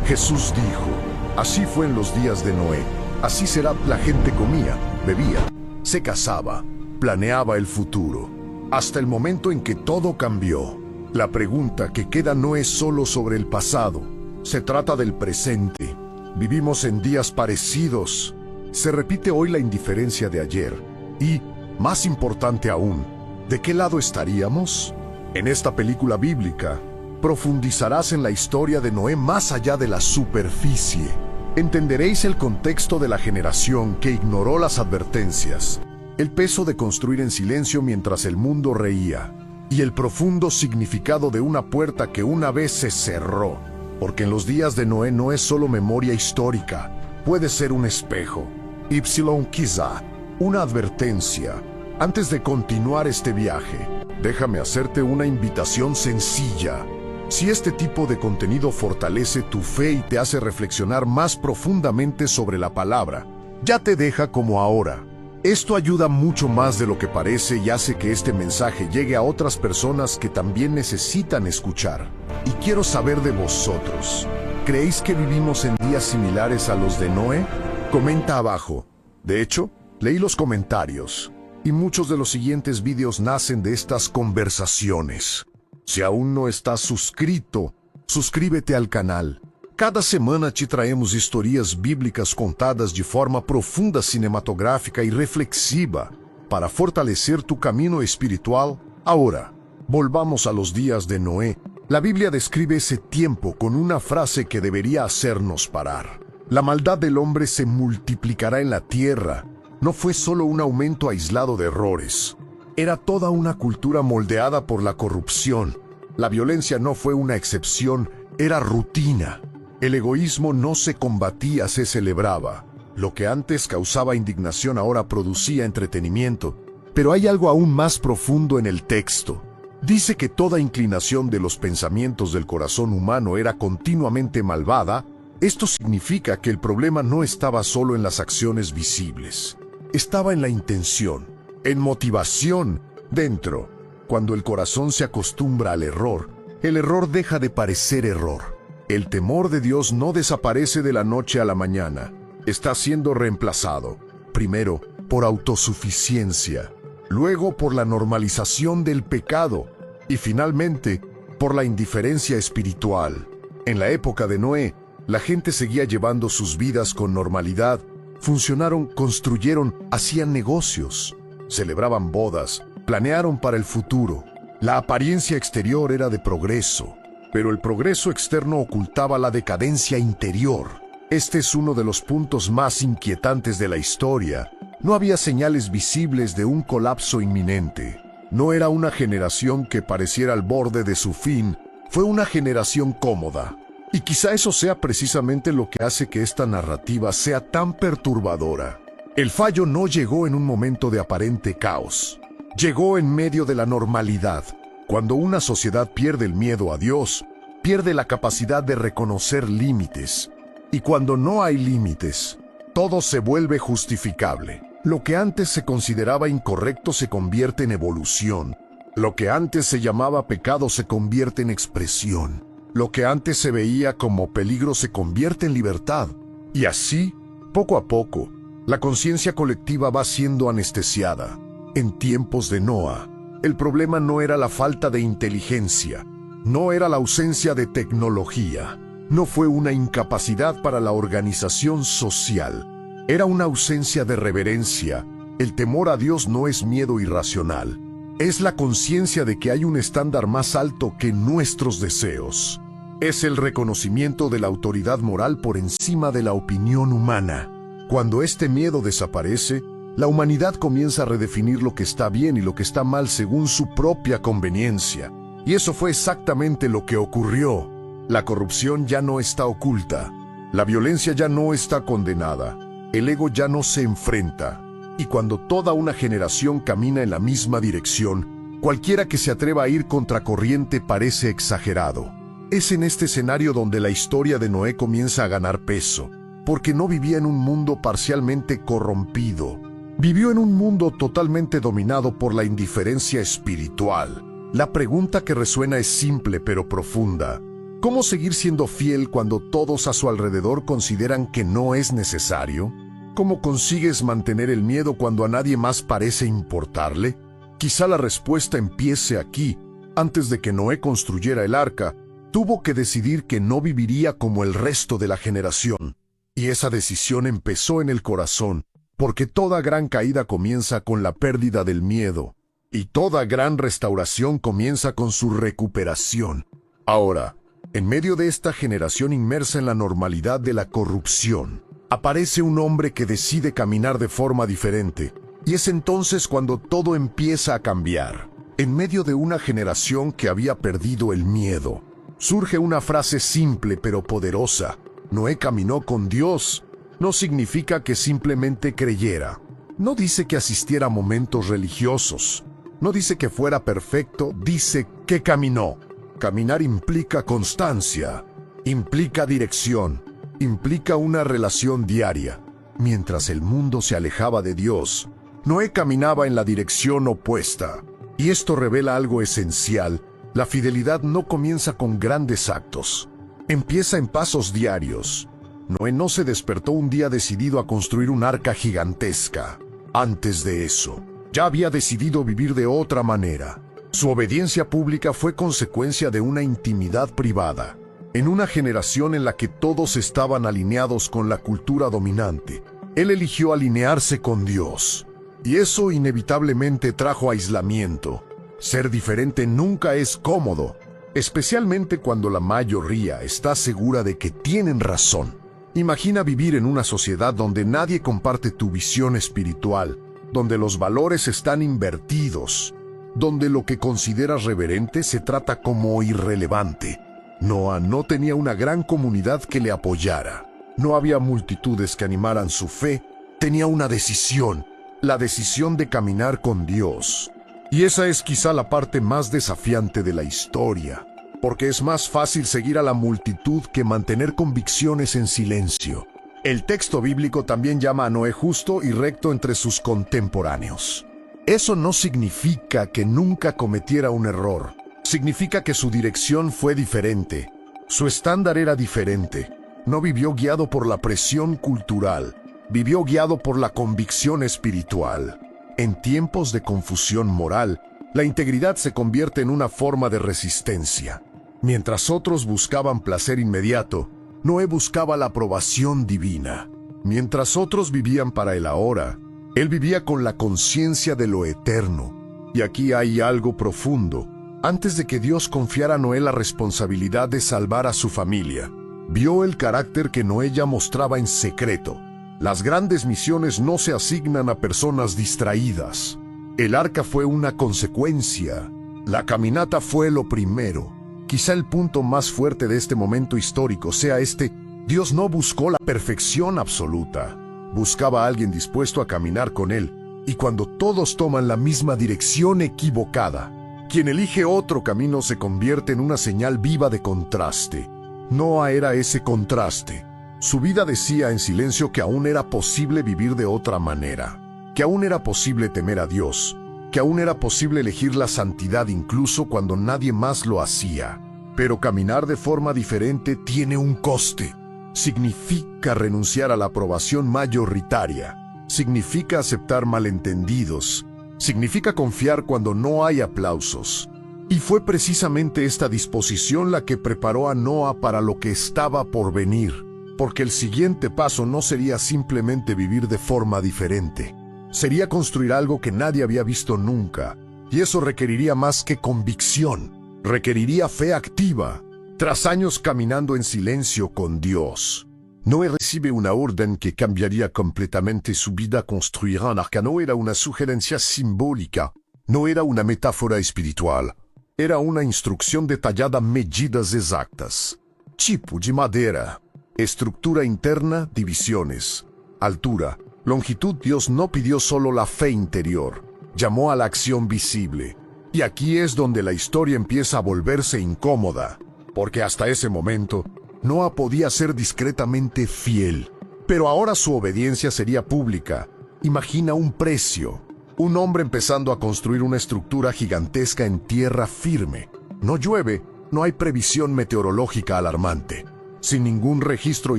Speaker 12: Jesús dijo, así fue en los días de Noé, así será. La gente comía, bebía, se casaba, planeaba el futuro, hasta el momento en que todo cambió. La pregunta que queda no es solo sobre el pasado, se trata del presente. Vivimos en días parecidos, Se repite hoy la indiferencia de ayer. Y, más importante aún, ¿de qué lado estaríamos? En esta película bíblica, profundizarás en la historia de Noé más allá de la superficie. Entenderéis el contexto de la generación que ignoró las advertencias, el peso de construir en silencio mientras el mundo reía, y el profundo significado de una puerta que una vez se cerró. Porque en los días de Noé no es solo memoria histórica, puede ser un espejo. Ypsilon quizá, una advertencia. Antes de continuar este viaje, déjame hacerte una invitación sencilla. Si este tipo de contenido fortalece tu fe y te hace reflexionar más profundamente sobre la palabra, ya te deja como ahora. Esto ayuda mucho más de lo que parece y hace que este mensaje llegue a otras personas que también necesitan escuchar. Y quiero saber de vosotros. ¿Creéis que vivimos en días similares a los de Noé? Comenta abajo. De hecho, leí los comentarios, y muchos de los siguientes vídeos nacen de estas conversaciones. Si aún no estás suscrito, suscríbete al canal. Cada semana te traemos historias bíblicas contadas de forma profunda, cinematográfica y reflexiva para fortalecer tu camino espiritual. Ahora, volvamos a los días de Noé. La Biblia describe ese tiempo con una frase que debería hacernos parar. La maldad del hombre se multiplicará en la tierra. No fue solo un aumento aislado de errores. Era toda una cultura moldeada por la corrupción. La violencia no fue una excepción, era rutina. El egoísmo no se combatía, se celebraba. Lo que antes causaba indignación ahora producía entretenimiento. Pero hay algo aún más profundo en el texto. Dice que toda inclinación de los pensamientos del corazón humano era continuamente malvada. Esto significa que el problema no estaba solo en las acciones visibles. Estaba en la intención, en motivación, dentro. Cuando el corazón se acostumbra al error, el error deja de parecer error. El temor de Dios no desaparece de la noche a la mañana. Está siendo reemplazado, primero, por autosuficiencia, luego por la normalización del pecado y finalmente por la indiferencia espiritual. En la época de Noé, la gente seguía llevando sus vidas con normalidad. Funcionaron, construyeron, hacían negocios, celebraban bodas, planearon para el futuro. La apariencia exterior era de progreso, pero el progreso externo ocultaba la decadencia interior. Este es uno de los puntos más inquietantes de la historia. No había señales visibles de un colapso inminente. No era una generación que pareciera al borde de su fin, fue una generación cómoda. Y quizá eso sea precisamente lo que hace que esta narrativa sea tan perturbadora. El fallo no llegó en un momento de aparente caos. Llegó en medio de la normalidad. Cuando una sociedad pierde el miedo a Dios, pierde la capacidad de reconocer límites. Y cuando no hay límites, todo se vuelve justificable. Lo que antes se consideraba incorrecto se convierte en evolución. Lo que antes se llamaba pecado se convierte en expresión. Lo que antes se veía como peligro se convierte en libertad. Y así, poco a poco, la conciencia colectiva va siendo anestesiada. En tiempos de Noé, el problema no era la falta de inteligencia, no era la ausencia de tecnología, no fue una incapacidad para la organización social, era una ausencia de reverencia. El temor a Dios no es miedo irracional, es la conciencia de que hay un estándar más alto que nuestros deseos. Es el reconocimiento de la autoridad moral por encima de la opinión humana. Cuando este miedo desaparece, la humanidad comienza a redefinir lo que está bien y lo que está mal según su propia conveniencia. Y eso fue exactamente lo que ocurrió. La corrupción ya no está oculta. La violencia ya no está condenada. El ego ya no se enfrenta. Y cuando toda una generación camina en la misma dirección, cualquiera que se atreva a ir contracorriente parece exagerado. Es en este escenario donde la historia de Noé comienza a ganar peso, porque no vivía en un mundo parcialmente corrompido. Vivió en un mundo totalmente dominado por la indiferencia espiritual. La pregunta que resuena es simple pero profunda. ¿Cómo seguir siendo fiel cuando todos a su alrededor consideran que no es necesario? ¿Cómo consigues mantener el miedo cuando a nadie más parece importarle? Quizá la respuesta empiece aquí. Antes de que Noé construyera el arca, tuvo que decidir que no viviría como el resto de la generación. Y esa decisión empezó en el corazón. porque toda gran caída comienza con la pérdida del miedo, y toda gran restauración comienza con su recuperación. Ahora, en medio de esta generación inmersa en la normalidad de la corrupción, aparece un hombre que decide caminar de forma diferente, y es entonces cuando todo empieza a cambiar. En medio de una generación que había perdido el miedo, surge una frase simple pero poderosa: Noé caminó con Dios. No significa que simplemente creyera. No dice que asistiera a momentos religiosos. No dice que fuera perfecto, dice que caminó. Caminar implica constancia, implica dirección, implica una relación diaria. Mientras el mundo se alejaba de Dios, Noé caminaba en la dirección opuesta. Y esto revela algo esencial: la fidelidad no comienza con grandes actos. Empieza en pasos diarios. Noé no se despertó un día decidido a construir un arca gigantesca. Antes de eso, ya había decidido vivir de otra manera. Su obediencia pública fue consecuencia de una intimidad privada. En una generación en la que todos estaban alineados con la cultura dominante, él eligió alinearse con Dios. Y eso inevitablemente trajo aislamiento. Ser diferente nunca es cómodo, especialmente cuando la mayoría está segura de que tienen razón. Imagina vivir en una sociedad donde nadie comparte tu visión espiritual, donde los valores están invertidos, donde lo que consideras reverente se trata como irrelevante. Noah no tenía una gran comunidad que le apoyara. No había multitudes que animaran su fe. Tenía una decisión, la decisión de caminar con Dios. Y esa es quizá la parte más desafiante de la historia, porque es más fácil seguir a la multitud que mantener convicciones en silencio. El texto bíblico también llama a Noé justo y recto entre sus contemporáneos. Eso no significa que nunca cometiera un error. Significa que su dirección fue diferente. Su estándar era diferente. No vivió guiado por la presión cultural. Vivió guiado por la convicción espiritual. En tiempos de confusión moral, la integridad se convierte en una forma de resistencia. Mientras otros buscaban placer inmediato, Noé buscaba la aprobación divina. Mientras otros vivían para el ahora, él vivía con la conciencia de lo eterno. Y aquí hay algo profundo. Antes de que Dios confiara a Noé la responsabilidad de salvar a su familia, vio el carácter que Noé ya mostraba en secreto. Las grandes misiones no se asignan a personas distraídas. El arca fue una consecuencia. La caminata fue lo primero. Quizá el punto más fuerte de este momento histórico sea este: Dios no buscó la perfección absoluta. Buscaba a alguien dispuesto a caminar con él. Y cuando todos toman la misma dirección equivocada, quien elige otro camino se convierte en una señal viva de contraste. Noah era ese contraste. Su vida decía en silencio que aún era posible vivir de otra manera, que aún era posible temer a Dios, que aún era posible elegir la santidad incluso cuando nadie más lo hacía. Pero caminar de forma diferente tiene un coste. Significa renunciar a la aprobación mayoritaria. Significa aceptar malentendidos. Significa confiar cuando no hay aplausos. Y fue precisamente esta disposición la que preparó a Noah para lo que estaba por venir. Porque el siguiente paso no sería simplemente vivir de forma diferente. Sería construir algo que nadie había visto nunca. Y eso requeriría más que convicción. Requeriría fe activa. Tras años caminando en silencio con Dios, Noé recibe una orden que cambiaría completamente su vida. Construir un arca no era una sugerencia simbólica, no era una metáfora espiritual. Era una instrucción detallada, medidas exactas. Tipo de madera, estructura interna, divisiones, altura, longitud. Dios no pidió solo la fe interior, llamó a la acción visible. Y aquí es donde la historia empieza a volverse incómoda, porque hasta ese momento Noah podía ser discretamente fiel, pero ahora su obediencia sería pública. Imagina un precio, un hombre empezando a construir una estructura gigantesca en tierra firme. No llueve, no hay previsión meteorológica alarmante, sin ningún registro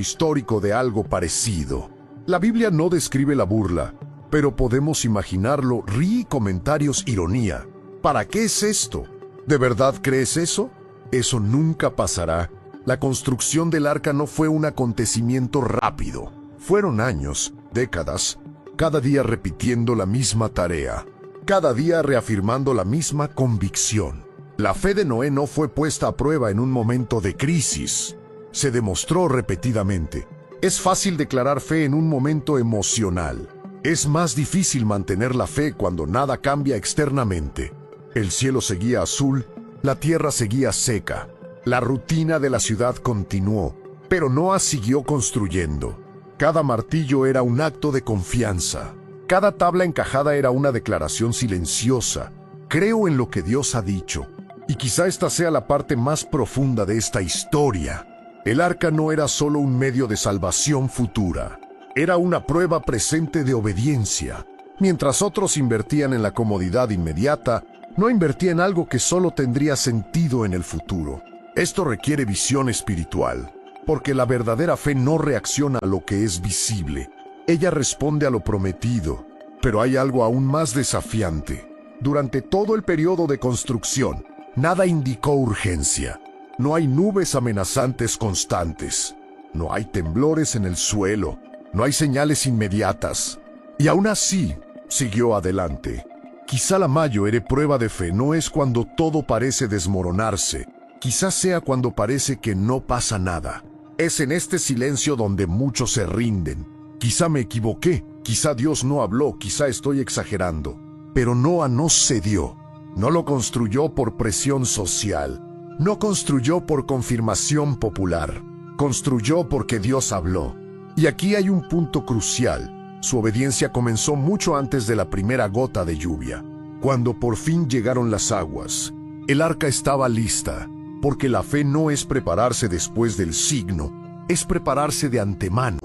Speaker 12: histórico de algo parecido. La Biblia no describe la burla, pero podemos imaginarlo. Rí, comentarios, ironía. ¿Para qué es esto? ¿De verdad crees eso? Eso nunca pasará. La construcción del arca no fue un acontecimiento rápido. Fueron años, décadas. cada día repitiendo la misma tarea, cada día reafirmando la misma convicción. La fe de Noé no fue puesta a prueba en un momento de crisis, se demostró repetidamente. Es fácil declarar fe en un momento emocional. Es más difícil mantener la fe cuando nada cambia externamente. El cielo seguía azul, la tierra seguía seca. La rutina de la ciudad continuó, pero Noa siguió construyendo. Cada martillo era un acto de confianza. Cada tabla encajada era una declaración silenciosa. Creo en lo que Dios ha dicho. Y quizá esta sea la parte más profunda de esta historia. El arca no era solo un medio de salvación futura. Era una prueba presente de obediencia. Mientras otros invertían en la comodidad inmediata, no invertía en algo que solo tendría sentido en el futuro. Esto requiere visión espiritual, porque la verdadera fe no reacciona a lo que es visible. Ella responde a lo prometido, pero hay algo aún más desafiante. Durante todo el periodo de construcción, nada indicó urgencia. No hay nubes amenazantes constantes. No hay temblores en el suelo. No hay señales inmediatas. Y aún así, siguió adelante. Quizá la mayor prueba de fe no es cuando todo parece desmoronarse. Quizás sea cuando parece que no pasa nada. Es en este silencio donde muchos se rinden. Quizá me equivoqué, quizá Dios no habló, quizá estoy exagerando. Pero Noa no cedió. No lo construyó por presión social. No construyó por confirmación popular. Construyó porque Dios habló. Y aquí hay un punto crucial. Su obediencia comenzó mucho antes de la primera gota de lluvia. Cuando por fin llegaron las aguas, el arca estaba lista. Porque la fe no es prepararse después del signo, es prepararse de antemano.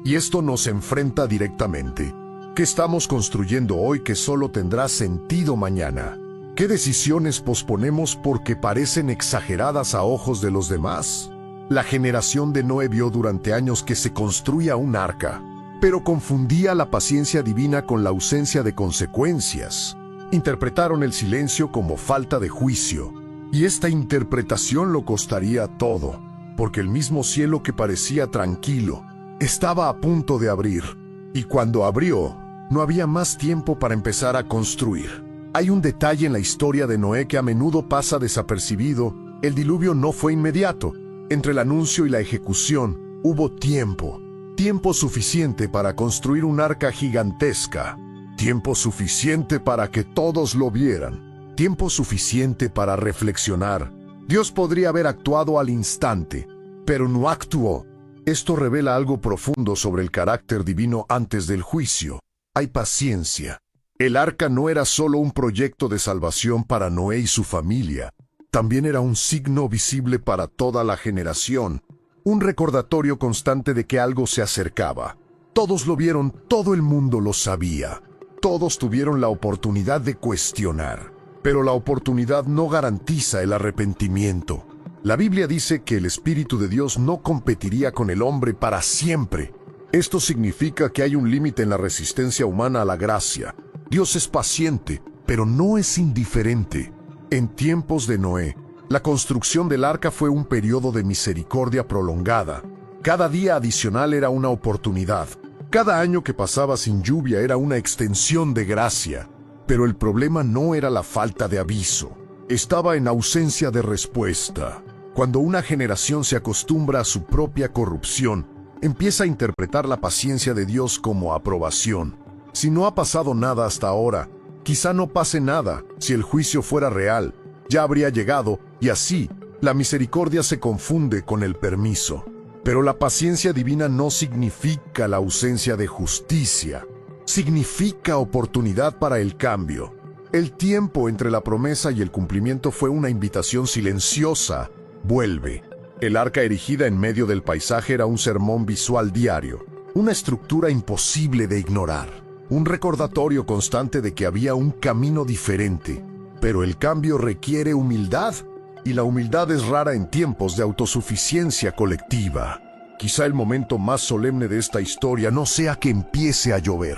Speaker 12: Y esto nos enfrenta directamente. ¿Qué estamos construyendo hoy que solo tendrá sentido mañana? ¿Qué decisiones posponemos porque parecen exageradas a ojos de los demás? La generación de Noé vio durante años que se construía un arca, pero confundía la paciencia divina con la ausencia de consecuencias. Interpretaron el silencio como falta de juicio. Y esta interpretación lo costaría todo, porque el mismo cielo que parecía tranquilo estaba a punto de abrir, y cuando abrió, no había más tiempo para empezar a construir. Hay un detalle en la historia de Noé que a menudo pasa desapercibido. El diluvio no fue inmediato. Entre el anuncio y la ejecución hubo tiempo suficiente para construir un arca gigantesca, tiempo suficiente para que todos lo vieran. Tiempo suficiente para reflexionar. Dios podría haber actuado al instante, pero no actuó. Esto revela algo profundo sobre el carácter divino antes del juicio. Hay paciencia. El arca no era solo un proyecto de salvación para Noé y su familia. También era un signo visible para toda la generación. Un recordatorio constante de que algo se acercaba. Todos lo vieron, todo el mundo lo sabía. Todos tuvieron la oportunidad de cuestionar. Pero la oportunidad no garantiza el arrepentimiento. La Biblia dice que el Espíritu de Dios no competiría con el hombre para siempre. Esto significa que hay un límite en la resistencia humana a la gracia. Dios es paciente, pero no es indiferente. En tiempos de Noé, la construcción del arca fue un periodo de misericordia prolongada. Cada día adicional era una oportunidad. Cada año que pasaba sin lluvia era una extensión de gracia. Pero el problema no era la falta de aviso, estaba en ausencia de respuesta. Cuando una generación se acostumbra a su propia corrupción, empieza a interpretar la paciencia de Dios como aprobación. Si no ha pasado nada hasta ahora, quizá no pase nada. Si el juicio fuera real, ya habría llegado, y así, la misericordia se confunde con el permiso. Pero la paciencia divina no significa la ausencia de justicia. Significa oportunidad para el cambio. El tiempo entre la promesa y el cumplimiento fue una invitación silenciosa. Vuelve. El arca erigida en medio del paisaje era un sermón visual diario, una estructura imposible de ignorar, un recordatorio constante de que había un camino diferente. Pero el cambio requiere humildad, y la humildad es rara en tiempos de autosuficiencia colectiva. Quizá el momento más solemne de esta historia no sea que empiece a llover.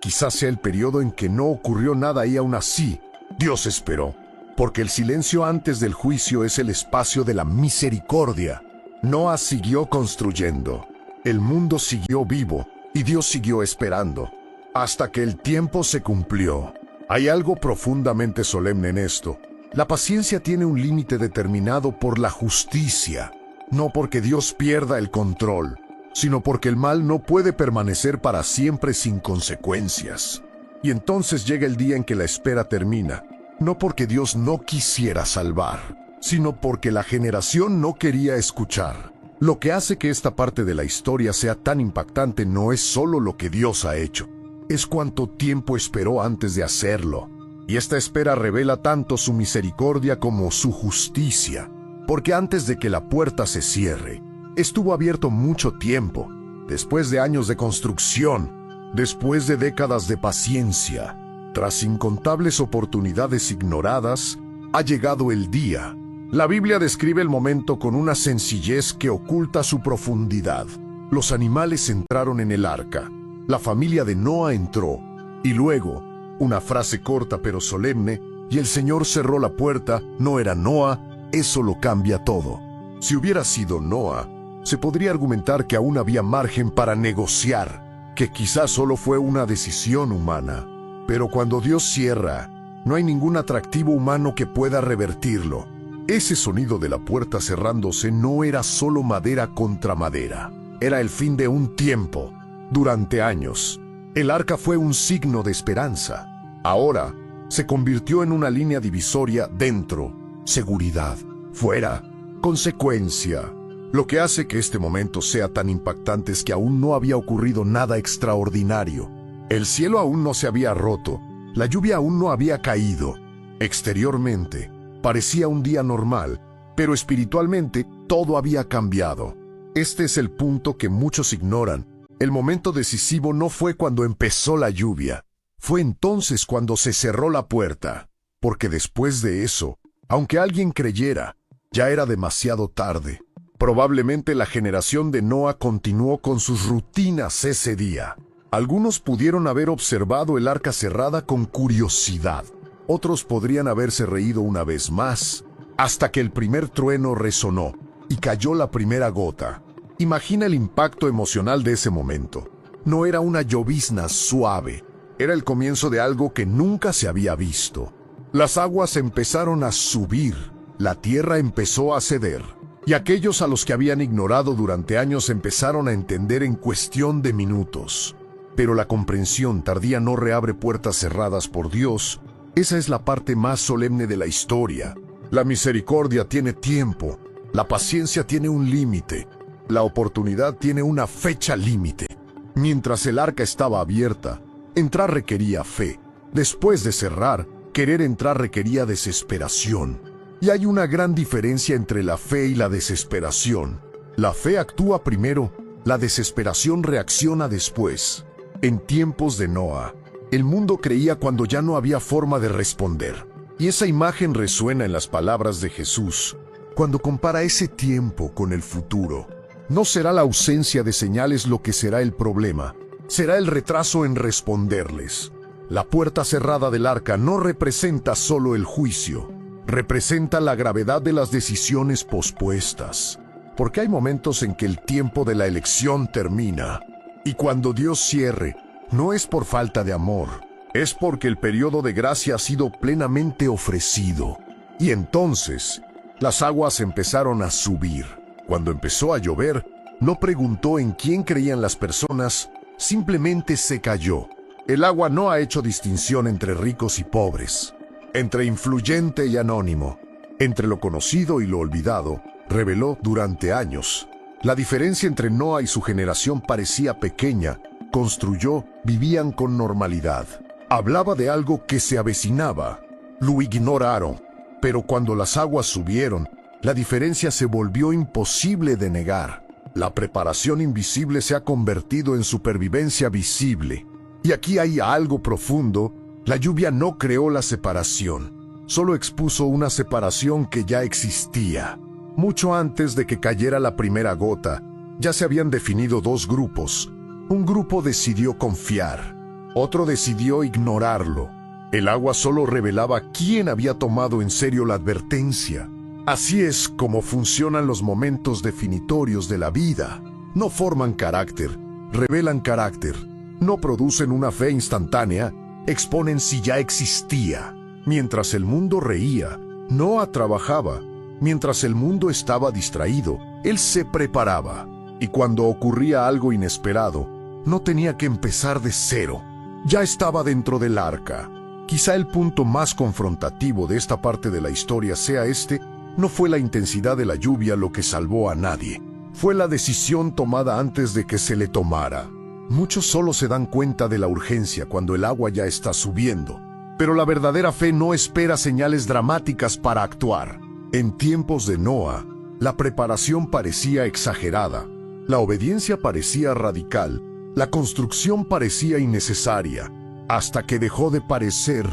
Speaker 12: Quizás sea el periodo en que no ocurrió nada y aún así, Dios esperó. Porque el silencio antes del juicio es el espacio de la misericordia. Noa siguió construyendo. El mundo siguió vivo y Dios siguió esperando. hasta que el tiempo se cumplió. Hay algo profundamente solemne en esto. La paciencia tiene un límite determinado por la justicia, no porque Dios pierda el control, sino porque el mal no puede permanecer para siempre sin consecuencias. Y entonces llega el día en que la espera termina, no porque Dios no quisiera salvar, sino porque la generación no quería escuchar. Lo que hace que esta parte de la historia sea tan impactante no es solo lo que Dios ha hecho, es cuánto tiempo esperó antes de hacerlo. Y esta espera revela tanto su misericordia como su justicia, porque antes de que la puerta se cierre, estuvo abierto mucho tiempo, después de años de construcción, después de décadas de paciencia, tras incontables oportunidades ignoradas, ha llegado el día. La Biblia describe el momento con una sencillez que oculta su profundidad. Los animales entraron en el arca, la familia de Noa entró, y luego, una frase corta pero solemne, y el Señor cerró la puerta, no era Noa, eso lo cambia todo. Si hubiera sido Noa, se podría argumentar que aún había margen para negociar, que quizás solo fue una decisión humana. Pero cuando Dios cierra, no hay ningún atractivo humano que pueda revertirlo. Ese sonido de la puerta cerrándose no era solo madera contra madera, era el fin de un tiempo. Durante años, el arca fue un signo de esperanza. Ahora, se convirtió en una línea divisoria dentro, seguridad, fuera, consecuencia. Lo que hace que este momento sea tan impactante es que aún no había ocurrido nada extraordinario. El cielo aún no se había roto, la lluvia aún no había caído. Exteriormente, parecía un día normal, pero espiritualmente todo había cambiado. Este es el punto que muchos ignoran. El momento decisivo no fue cuando empezó la lluvia, fue entonces cuando se cerró la puerta, porque después de eso, aunque alguien creyera, ya era demasiado tarde. Probablemente la generación de Noa continuó con sus rutinas ese día. Algunos pudieron haber observado el arca cerrada con curiosidad. Otros podrían haberse reído una vez más, hasta que el primer trueno resonó y cayó la primera gota. Imagina el impacto emocional de ese momento. No era una llovizna suave, era el comienzo de algo que nunca se había visto. Las aguas empezaron a subir, la tierra empezó a ceder, y aquellos a los que habían ignorado durante años empezaron a entender en cuestión de minutos. Pero la comprensión tardía no reabre puertas cerradas por Dios. Esa es la parte más solemne de la historia. La misericordia tiene tiempo, la paciencia tiene un límite, la oportunidad tiene una fecha límite. Mientras el arca estaba abierta, entrar requería fe. Después de cerrar, querer entrar requería desesperación. Y hay una gran diferencia entre la fe y la desesperación. La fe actúa primero, la desesperación reacciona después. En tiempos de Noa, el mundo creía cuando ya no había forma de responder. Y esa imagen resuena en las palabras de Jesús, cuando compara ese tiempo con el futuro. No será la ausencia de señales lo que será el problema, será el retraso en responderles. La puerta cerrada del arca no representa solo el juicio, representa la gravedad de las decisiones pospuestas. Porque hay momentos en que el tiempo de la elección termina, y cuando Dios cierre, no es por falta de amor, es porque el periodo de gracia ha sido plenamente ofrecido. Y entonces, las aguas empezaron a subir. Cuando empezó a llover, no preguntó en quién creían las personas, simplemente se cayó. El agua no ha hecho distinción entre ricos y pobres, entre influyente y anónimo, entre lo conocido y lo olvidado. Reveló durante años. La diferencia entre Noa y su generación parecía pequeña. Construyó, vivían con normalidad. Hablaba de algo que se avecinaba. Lo ignoraron. Pero cuando las aguas subieron, la diferencia se volvió imposible de negar. La preparación invisible se ha convertido en supervivencia visible. Y aquí hay algo profundo. La lluvia no creó la separación, solo expuso una separación que ya existía. Mucho antes de que cayera la primera gota, ya se habían definido dos grupos. Un grupo decidió confiar, otro decidió ignorarlo. El agua solo revelaba quién había tomado en serio la advertencia. Así es como funcionan los momentos definitorios de la vida. No forman carácter, revelan carácter. no producen una fe instantánea, exponen si ya existía. Mientras el mundo reía, Noa trabajaba. Mientras el mundo estaba distraído, él se preparaba. Y cuando ocurría algo inesperado, no tenía que empezar de cero. Ya estaba dentro del arca. Quizá el punto más confrontativo de esta parte de la historia sea este: no fue la intensidad de la lluvia lo que salvó a nadie. Fue la decisión tomada antes de que se le tomara. Muchos solo se dan cuenta de la urgencia cuando el agua ya está subiendo. Pero la verdadera fe no espera señales dramáticas para actuar. En tiempos de Noa, la preparación parecía exagerada, la obediencia parecía radical, la construcción parecía innecesaria, hasta que dejó de parecer.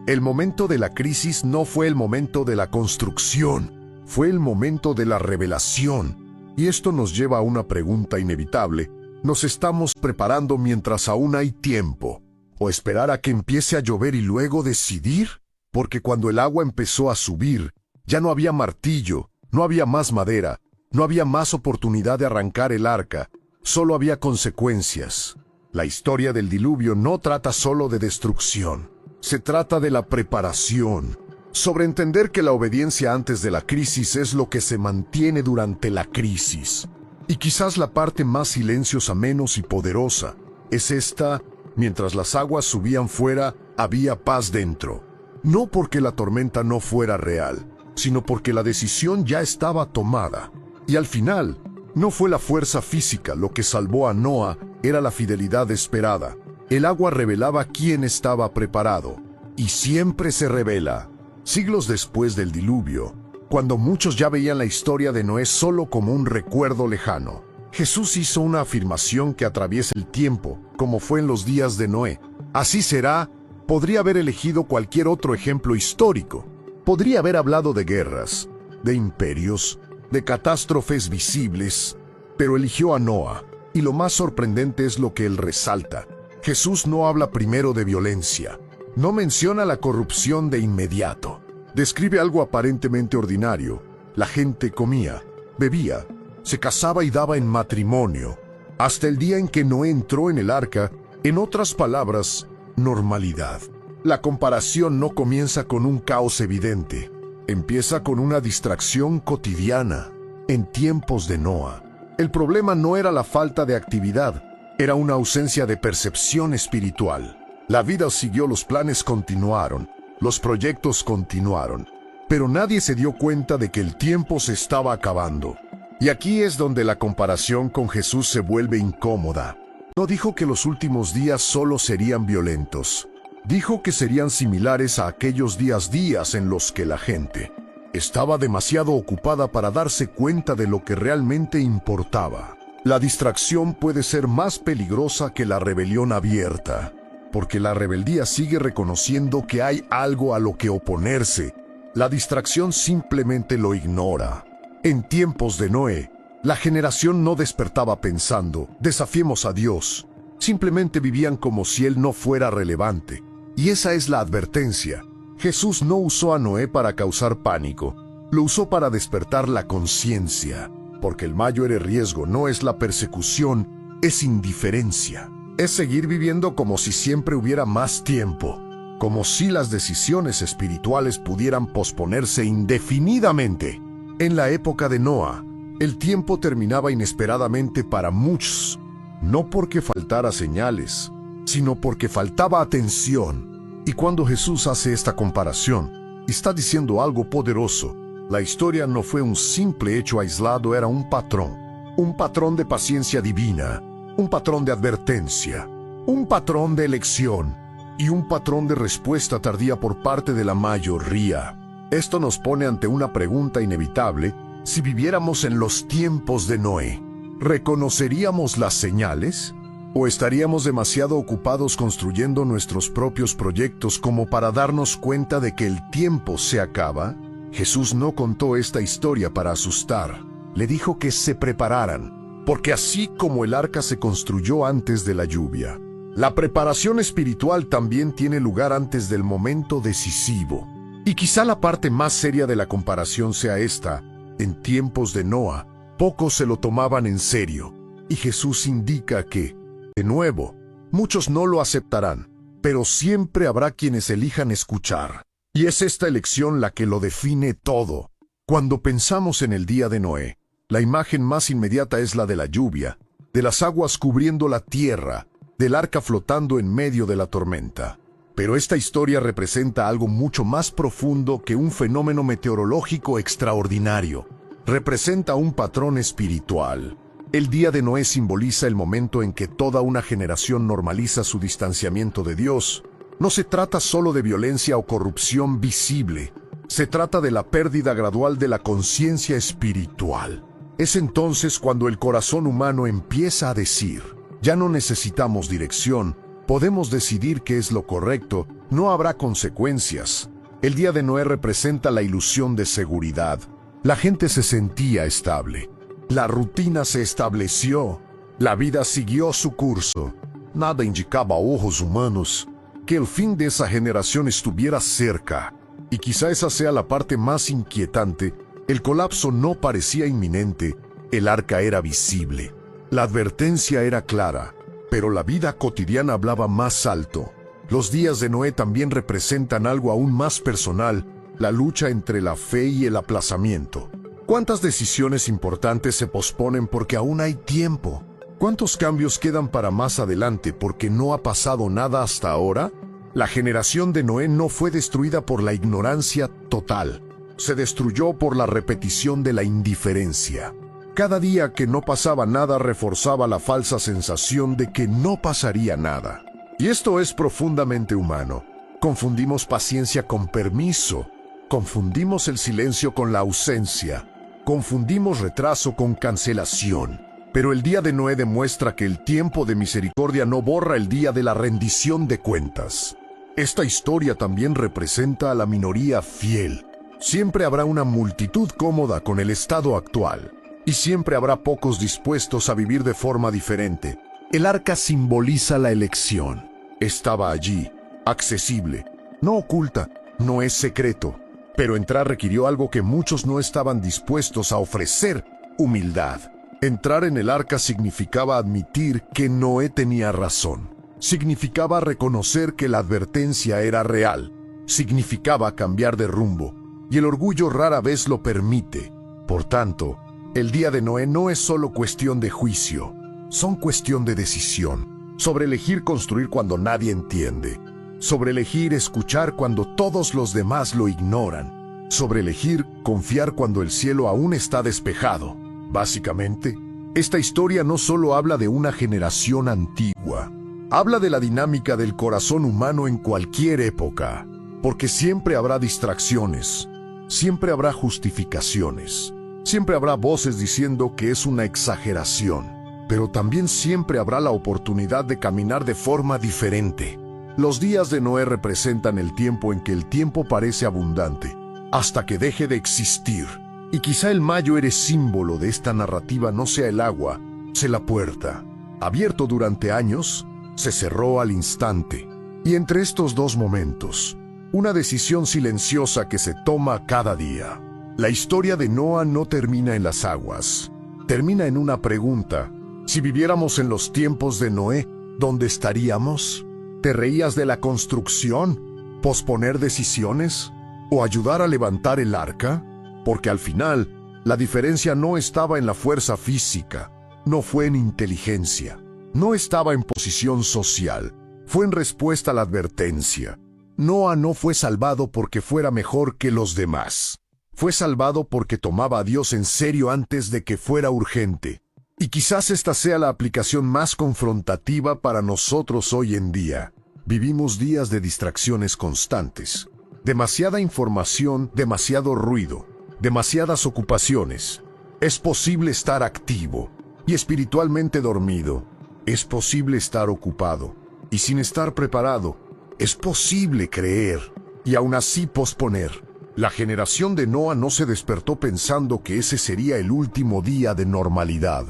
Speaker 12: El momento de la crisis no fue el momento de la construcción, fue el momento de la revelación. Y esto nos lleva a una pregunta inevitable: ¿nos estamos preparando mientras aún hay tiempo? ¿O esperar a que empiece a llover y luego decidir? Porque cuando el agua empezó a subir, ya no había martillo, no había más madera, no había más oportunidad de arrancar el arca, solo había consecuencias. La historia del diluvio no trata solo de destrucción, se trata de la preparación, sobre entender que la obediencia antes de la crisis es lo que se mantiene durante la crisis. Y quizás la parte más silenciosa, menos y poderosa, es esta: mientras las aguas subían fuera, había paz dentro. No porque la tormenta no fuera real, sino porque la decisión ya estaba tomada. Y al final, no fue la fuerza física lo que salvó a Noa, era la fidelidad esperada. El agua revelaba quién estaba preparado, y siempre se revela. Siglos después del diluvio, cuando muchos ya veían la historia de Noé solo como un recuerdo lejano, Jesús hizo una afirmación que atraviesa el tiempo, como fue en los días de Noé. Así será. Podría haber elegido cualquier otro ejemplo histórico. Podría haber hablado de guerras, de imperios, de catástrofes visibles, pero eligió a Noa. Y lo más sorprendente es lo que él resalta. Jesús no habla primero de violencia. No menciona la corrupción de inmediato. Describe algo aparentemente ordinario. La gente comía, bebía, se casaba y daba en matrimonio, hasta el día en que Noé entró en el arca. En otras palabras, normalidad. La comparación no comienza con un caos evidente. Empieza con una distracción cotidiana. En tiempos de Noa, el problema no era la falta de actividad, era una ausencia de percepción espiritual. La vida siguió, los planes continuaron, los proyectos continuaron, pero nadie se dio cuenta de que el tiempo se estaba acabando. Y aquí es donde la comparación con Jesús se vuelve incómoda. No dijo que los últimos días solo serían violentos. Dijo que serían similares a aquellos días en los que la gente estaba demasiado ocupada para darse cuenta de lo que realmente importaba. La distracción puede ser más peligrosa que la rebelión abierta, porque la rebeldía sigue reconociendo que hay algo a lo que oponerse. La distracción simplemente lo ignora. En tiempos de Noé, la generación no despertaba pensando, desafiemos a Dios. Simplemente vivían como si Él no fuera relevante. Y esa es la advertencia. Jesús no usó a Noé para causar pánico, lo usó para despertar la conciencia. Porque el mayor riesgo no es la persecución, es indiferencia. Es seguir viviendo como si siempre hubiera más tiempo, como si las decisiones espirituales pudieran posponerse indefinidamente. En la época de Noa, el tiempo terminaba inesperadamente para muchos, no porque faltara señales, sino porque faltaba atención. Y cuando Jesús hace esta comparación, está diciendo algo poderoso. La historia no fue un simple hecho aislado, era un patrón de paciencia divina, un patrón de advertencia, un patrón de elección y un patrón de respuesta tardía por parte de la mayoría. Esto nos pone ante una pregunta inevitable. Si viviéramos en los tiempos de Noé, ¿reconoceríamos las señales? ¿O estaríamos demasiado ocupados construyendo nuestros propios proyectos como para darnos cuenta de que el tiempo se acaba? Jesús no contó esta historia para asustar. Le dijo que se prepararan, porque así como el arca se construyó antes de la lluvia, la preparación espiritual también tiene lugar antes del momento decisivo. Y quizá la parte más seria de la comparación sea esta. En tiempos de Noa, pocos se lo tomaban en serio, y Jesús indica que, de nuevo, Muchos no lo aceptarán, pero siempre habrá quienes elijan escuchar. Y es esta elección la que lo define todo. Cuando pensamos en el día de Noé, la imagen más inmediata es la de la lluvia, de las aguas cubriendo la tierra, del arca flotando en medio de la tormenta. Pero esta historia representa algo mucho más profundo que un fenómeno meteorológico extraordinario. Representa un patrón espiritual. El día de Noé simboliza el momento en que toda una generación normaliza su distanciamiento de Dios. No se trata solo de violencia o corrupción visible. Se trata de la pérdida gradual de la conciencia espiritual. Es entonces cuando el corazón humano empieza a decir: ya no necesitamos dirección, podemos decidir qué es lo correcto, no habrá consecuencias. El día de Noé representa la ilusión de seguridad. La gente se sentía estable. La rutina se estableció. La vida siguió su curso. Nada indicaba a ojos humanos que el fin de esa generación estuviera cerca. Y quizá esa sea la parte más inquietante. El colapso no parecía inminente. El arca era visible. La advertencia era clara, pero la vida cotidiana hablaba más alto. Los días de Noé también representan algo aún más personal, la lucha entre la fe y el aplazamiento. ¿Cuántas decisiones importantes se posponen porque aún hay tiempo? ¿Cuántos cambios quedan para más adelante porque no ha pasado nada hasta ahora? La generación de Noé no fue destruida por la ignorancia total. Se destruyó por la repetición de la indiferencia. Cada día que no pasaba nada reforzaba la falsa sensación de que no pasaría nada. Y esto es profundamente humano. Confundimos paciencia con permiso. Confundimos el silencio con la ausencia. Confundimos retraso con cancelación. Pero el día de Noé demuestra que el tiempo de misericordia no borra el día de la rendición de cuentas. Esta historia también representa a la minoría fiel. Siempre habrá una multitud cómoda con el estado actual. Y siempre habrá pocos dispuestos a vivir de forma diferente. El arca simboliza la elección. Estaba allí, accesible, no oculta, no es secreto. Pero entrar requirió algo que muchos no estaban dispuestos a ofrecer: humildad. Entrar en el arca significaba admitir que Noé tenía razón. Significaba reconocer que la advertencia era real. Significaba cambiar de rumbo. Y el orgullo rara vez lo permite. Por tanto, el día de Noé no es solo cuestión de juicio. Son cuestión de decisión. Sobre elegir construir cuando nadie entiende. Sobre elegir escuchar cuando todos los demás lo ignoran. Sobre elegir confiar cuando el cielo aún está despejado. Básicamente, esta historia no solo habla de una generación antigua. Habla de la dinámica del corazón humano en cualquier época. Porque siempre habrá distracciones. Siempre habrá justificaciones. Siempre habrá voces diciendo que es una exageración. Pero también siempre habrá la oportunidad de caminar de forma diferente. Los días de Noé representan el tiempo en que el tiempo parece abundante, hasta que deje de existir. Y quizá el mayor símbolo de esta narrativa no sea el agua, sea la puerta. Abierto durante años, se cerró al instante. Y entre estos dos momentos, una decisión silenciosa que se toma cada día. La historia de Noa no termina en las aguas. Termina en una pregunta. Si viviéramos en los tiempos de Noé, ¿dónde estaríamos? ¿Te reías de la construcción? ¿Posponer decisiones? ¿O ayudar a levantar el arca? Porque al final, la diferencia no estaba en la fuerza física, no fue en inteligencia, no estaba en posición social, fue en respuesta a la advertencia. Noa no fue salvado porque fuera mejor que los demás. Fue salvado porque tomaba a Dios en serio antes de que fuera urgente. Y quizás esta sea la aplicación más confrontativa para nosotros hoy en día. Vivimos días de distracciones constantes. Demasiada información, demasiado ruido, demasiadas ocupaciones. Es posible estar activo y espiritualmente dormido. Es posible estar ocupado y sin estar preparado. Es posible creer y aún así posponer. La generación de Noa no se despertó pensando que ese sería el último día de normalidad.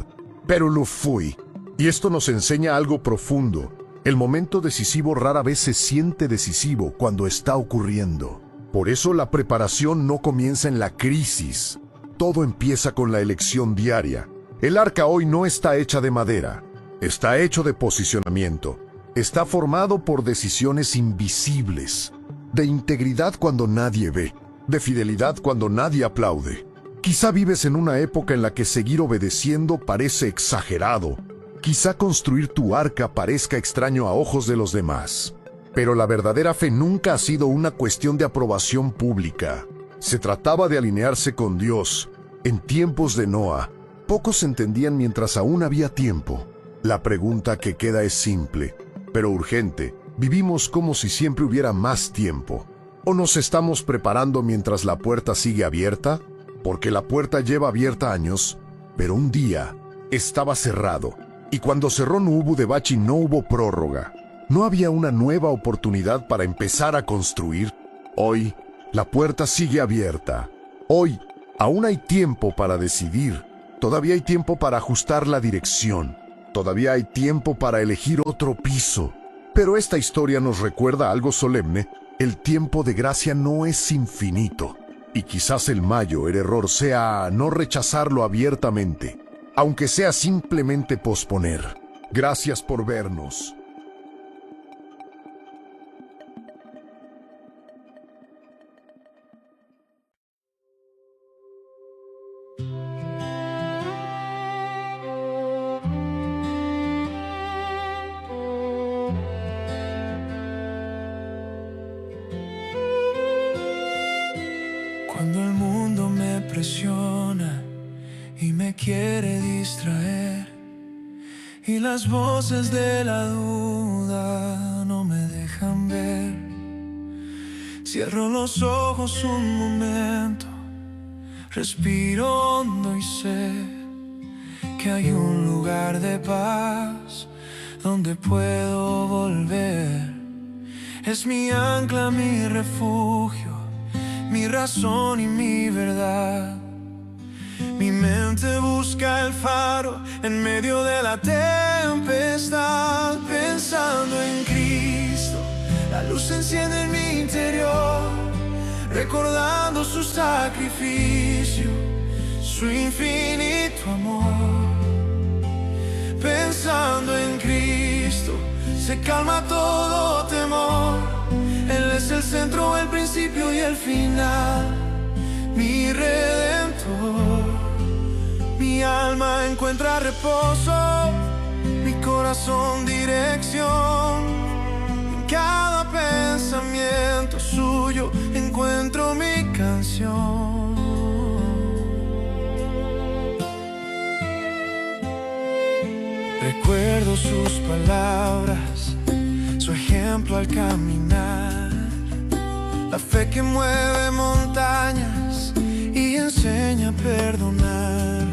Speaker 12: Pero lo fue. Y esto nos enseña algo profundo. El momento decisivo rara vez se siente decisivo cuando está ocurriendo. Por eso la preparación no comienza en la crisis. Todo empieza con la elección diaria. El arca hoy no está hecha de madera. Está hecho de posicionamiento. está formado por decisiones invisibles, de integridad cuando nadie ve, de fidelidad cuando nadie aplaude. Quizá vives en una época en la que seguir obedeciendo parece exagerado. Quizá construir tu arca parezca extraño a ojos de los demás. Pero la verdadera fe nunca ha sido una cuestión de aprobación pública. Se trataba de alinearse con Dios. En tiempos de Noa, pocos entendían mientras aún había tiempo. La pregunta que queda es simple, pero urgente. ¿Vivimos como si siempre hubiera más tiempo? ¿O nos estamos preparando mientras la puerta sigue abierta? Porque la puerta lleva abierta años, pero un día estaba cerrado. Y cuando cerró Nubu Debachi no hubo prórroga. ¿No había una nueva oportunidad para empezar a construir? Hoy, la puerta sigue abierta. Hoy, aún hay tiempo para decidir. Todavía hay tiempo para ajustar la dirección. Todavía hay tiempo para elegir otro piso. Pero esta historia nos recuerda algo solemne. El tiempo de gracia no es infinito. Y quizás el mayor error sea no rechazarlo abiertamente, aunque sea simplemente posponer. Gracias por vernos.
Speaker 13: Cuando el mundo me presiona y me quiere distraer, y las voces de la duda no me dejan ver, cierro los ojos un momento, respiro hondo y sé que hay un lugar de paz donde puedo volver. Es mi ancla, mi refugio, mi razón y mi verdad. Mi mente busca el faro en medio de la tempestad. Pensando en Cristo, la luz se enciende en mi interior, recordando su sacrificio, su infinito amor. Pensando en Cristo, se calma todo temor. Él es el centro, el principio y el final, mi redentor. Mi alma encuentra reposo, mi corazón dirección. En cada pensamiento suyo encuentro mi canción. Recuerdo sus palabras, su ejemplo al caminar, la fe que mueve montañas y enseña a perdonar.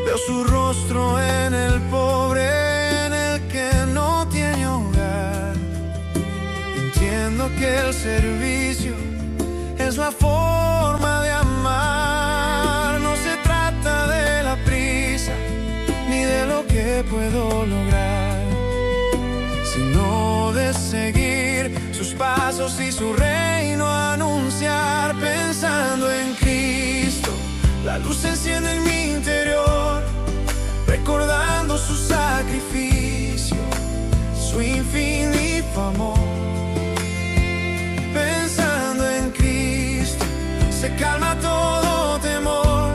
Speaker 13: Veo su rostro en el pobre, en el que no tiene hogar. Entiendo que el servicio es la forma de amar. No se trata de la prisa ni de lo que puedo lograr, sino de seguir sus pasos y su reino anunciar. Pensando en Cristo, la luz se enciende en mi interior, recordando su sacrificio, su infinito amor. Pensando en Cristo, se calma todo temor.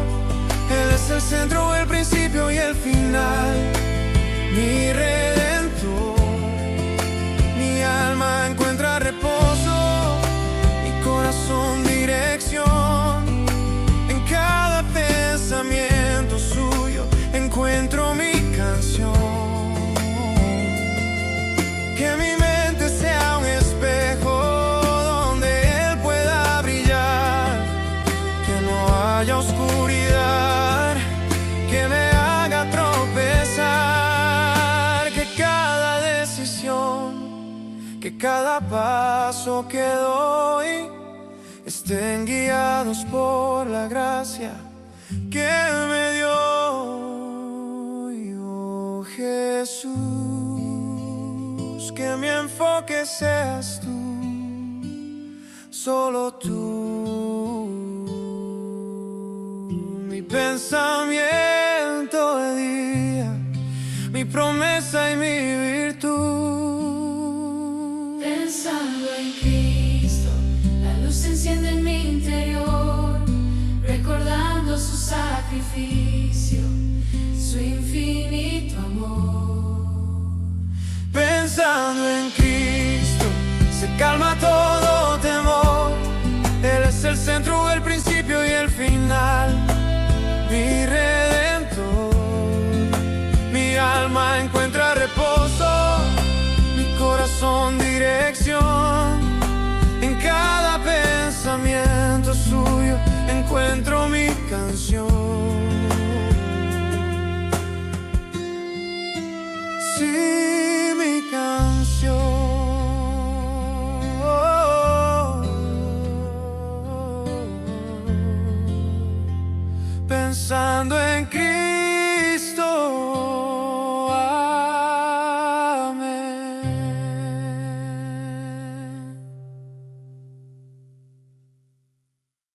Speaker 13: Él es el centro, el principio y el final, mi redentor. Mi alma encuentra reposo, mi corazón dirección. En cada pensamiento suyo encuentro mi canción. Que mi mente sea un espejo donde Él pueda brillar, que no haya oscuridad que me haga tropezar. Que cada decisión, que cada paso que doy estén guiados por la gracia que me dio. Oh Jesús, que mi enfoque seas tú, solo tú. Mi pensamiento de día, mi promesa y mi virtud. su sacrificio, su infinito amor. Pensando en Cristo, se calma todo temor. Él es el centro, el principio y el final, mi redentor. Mi alma encuentra reposo, mi corazón dirección. En cada pensamiento suyo encuentro mi canción. Sí, mi canción. Pensando en Cristo.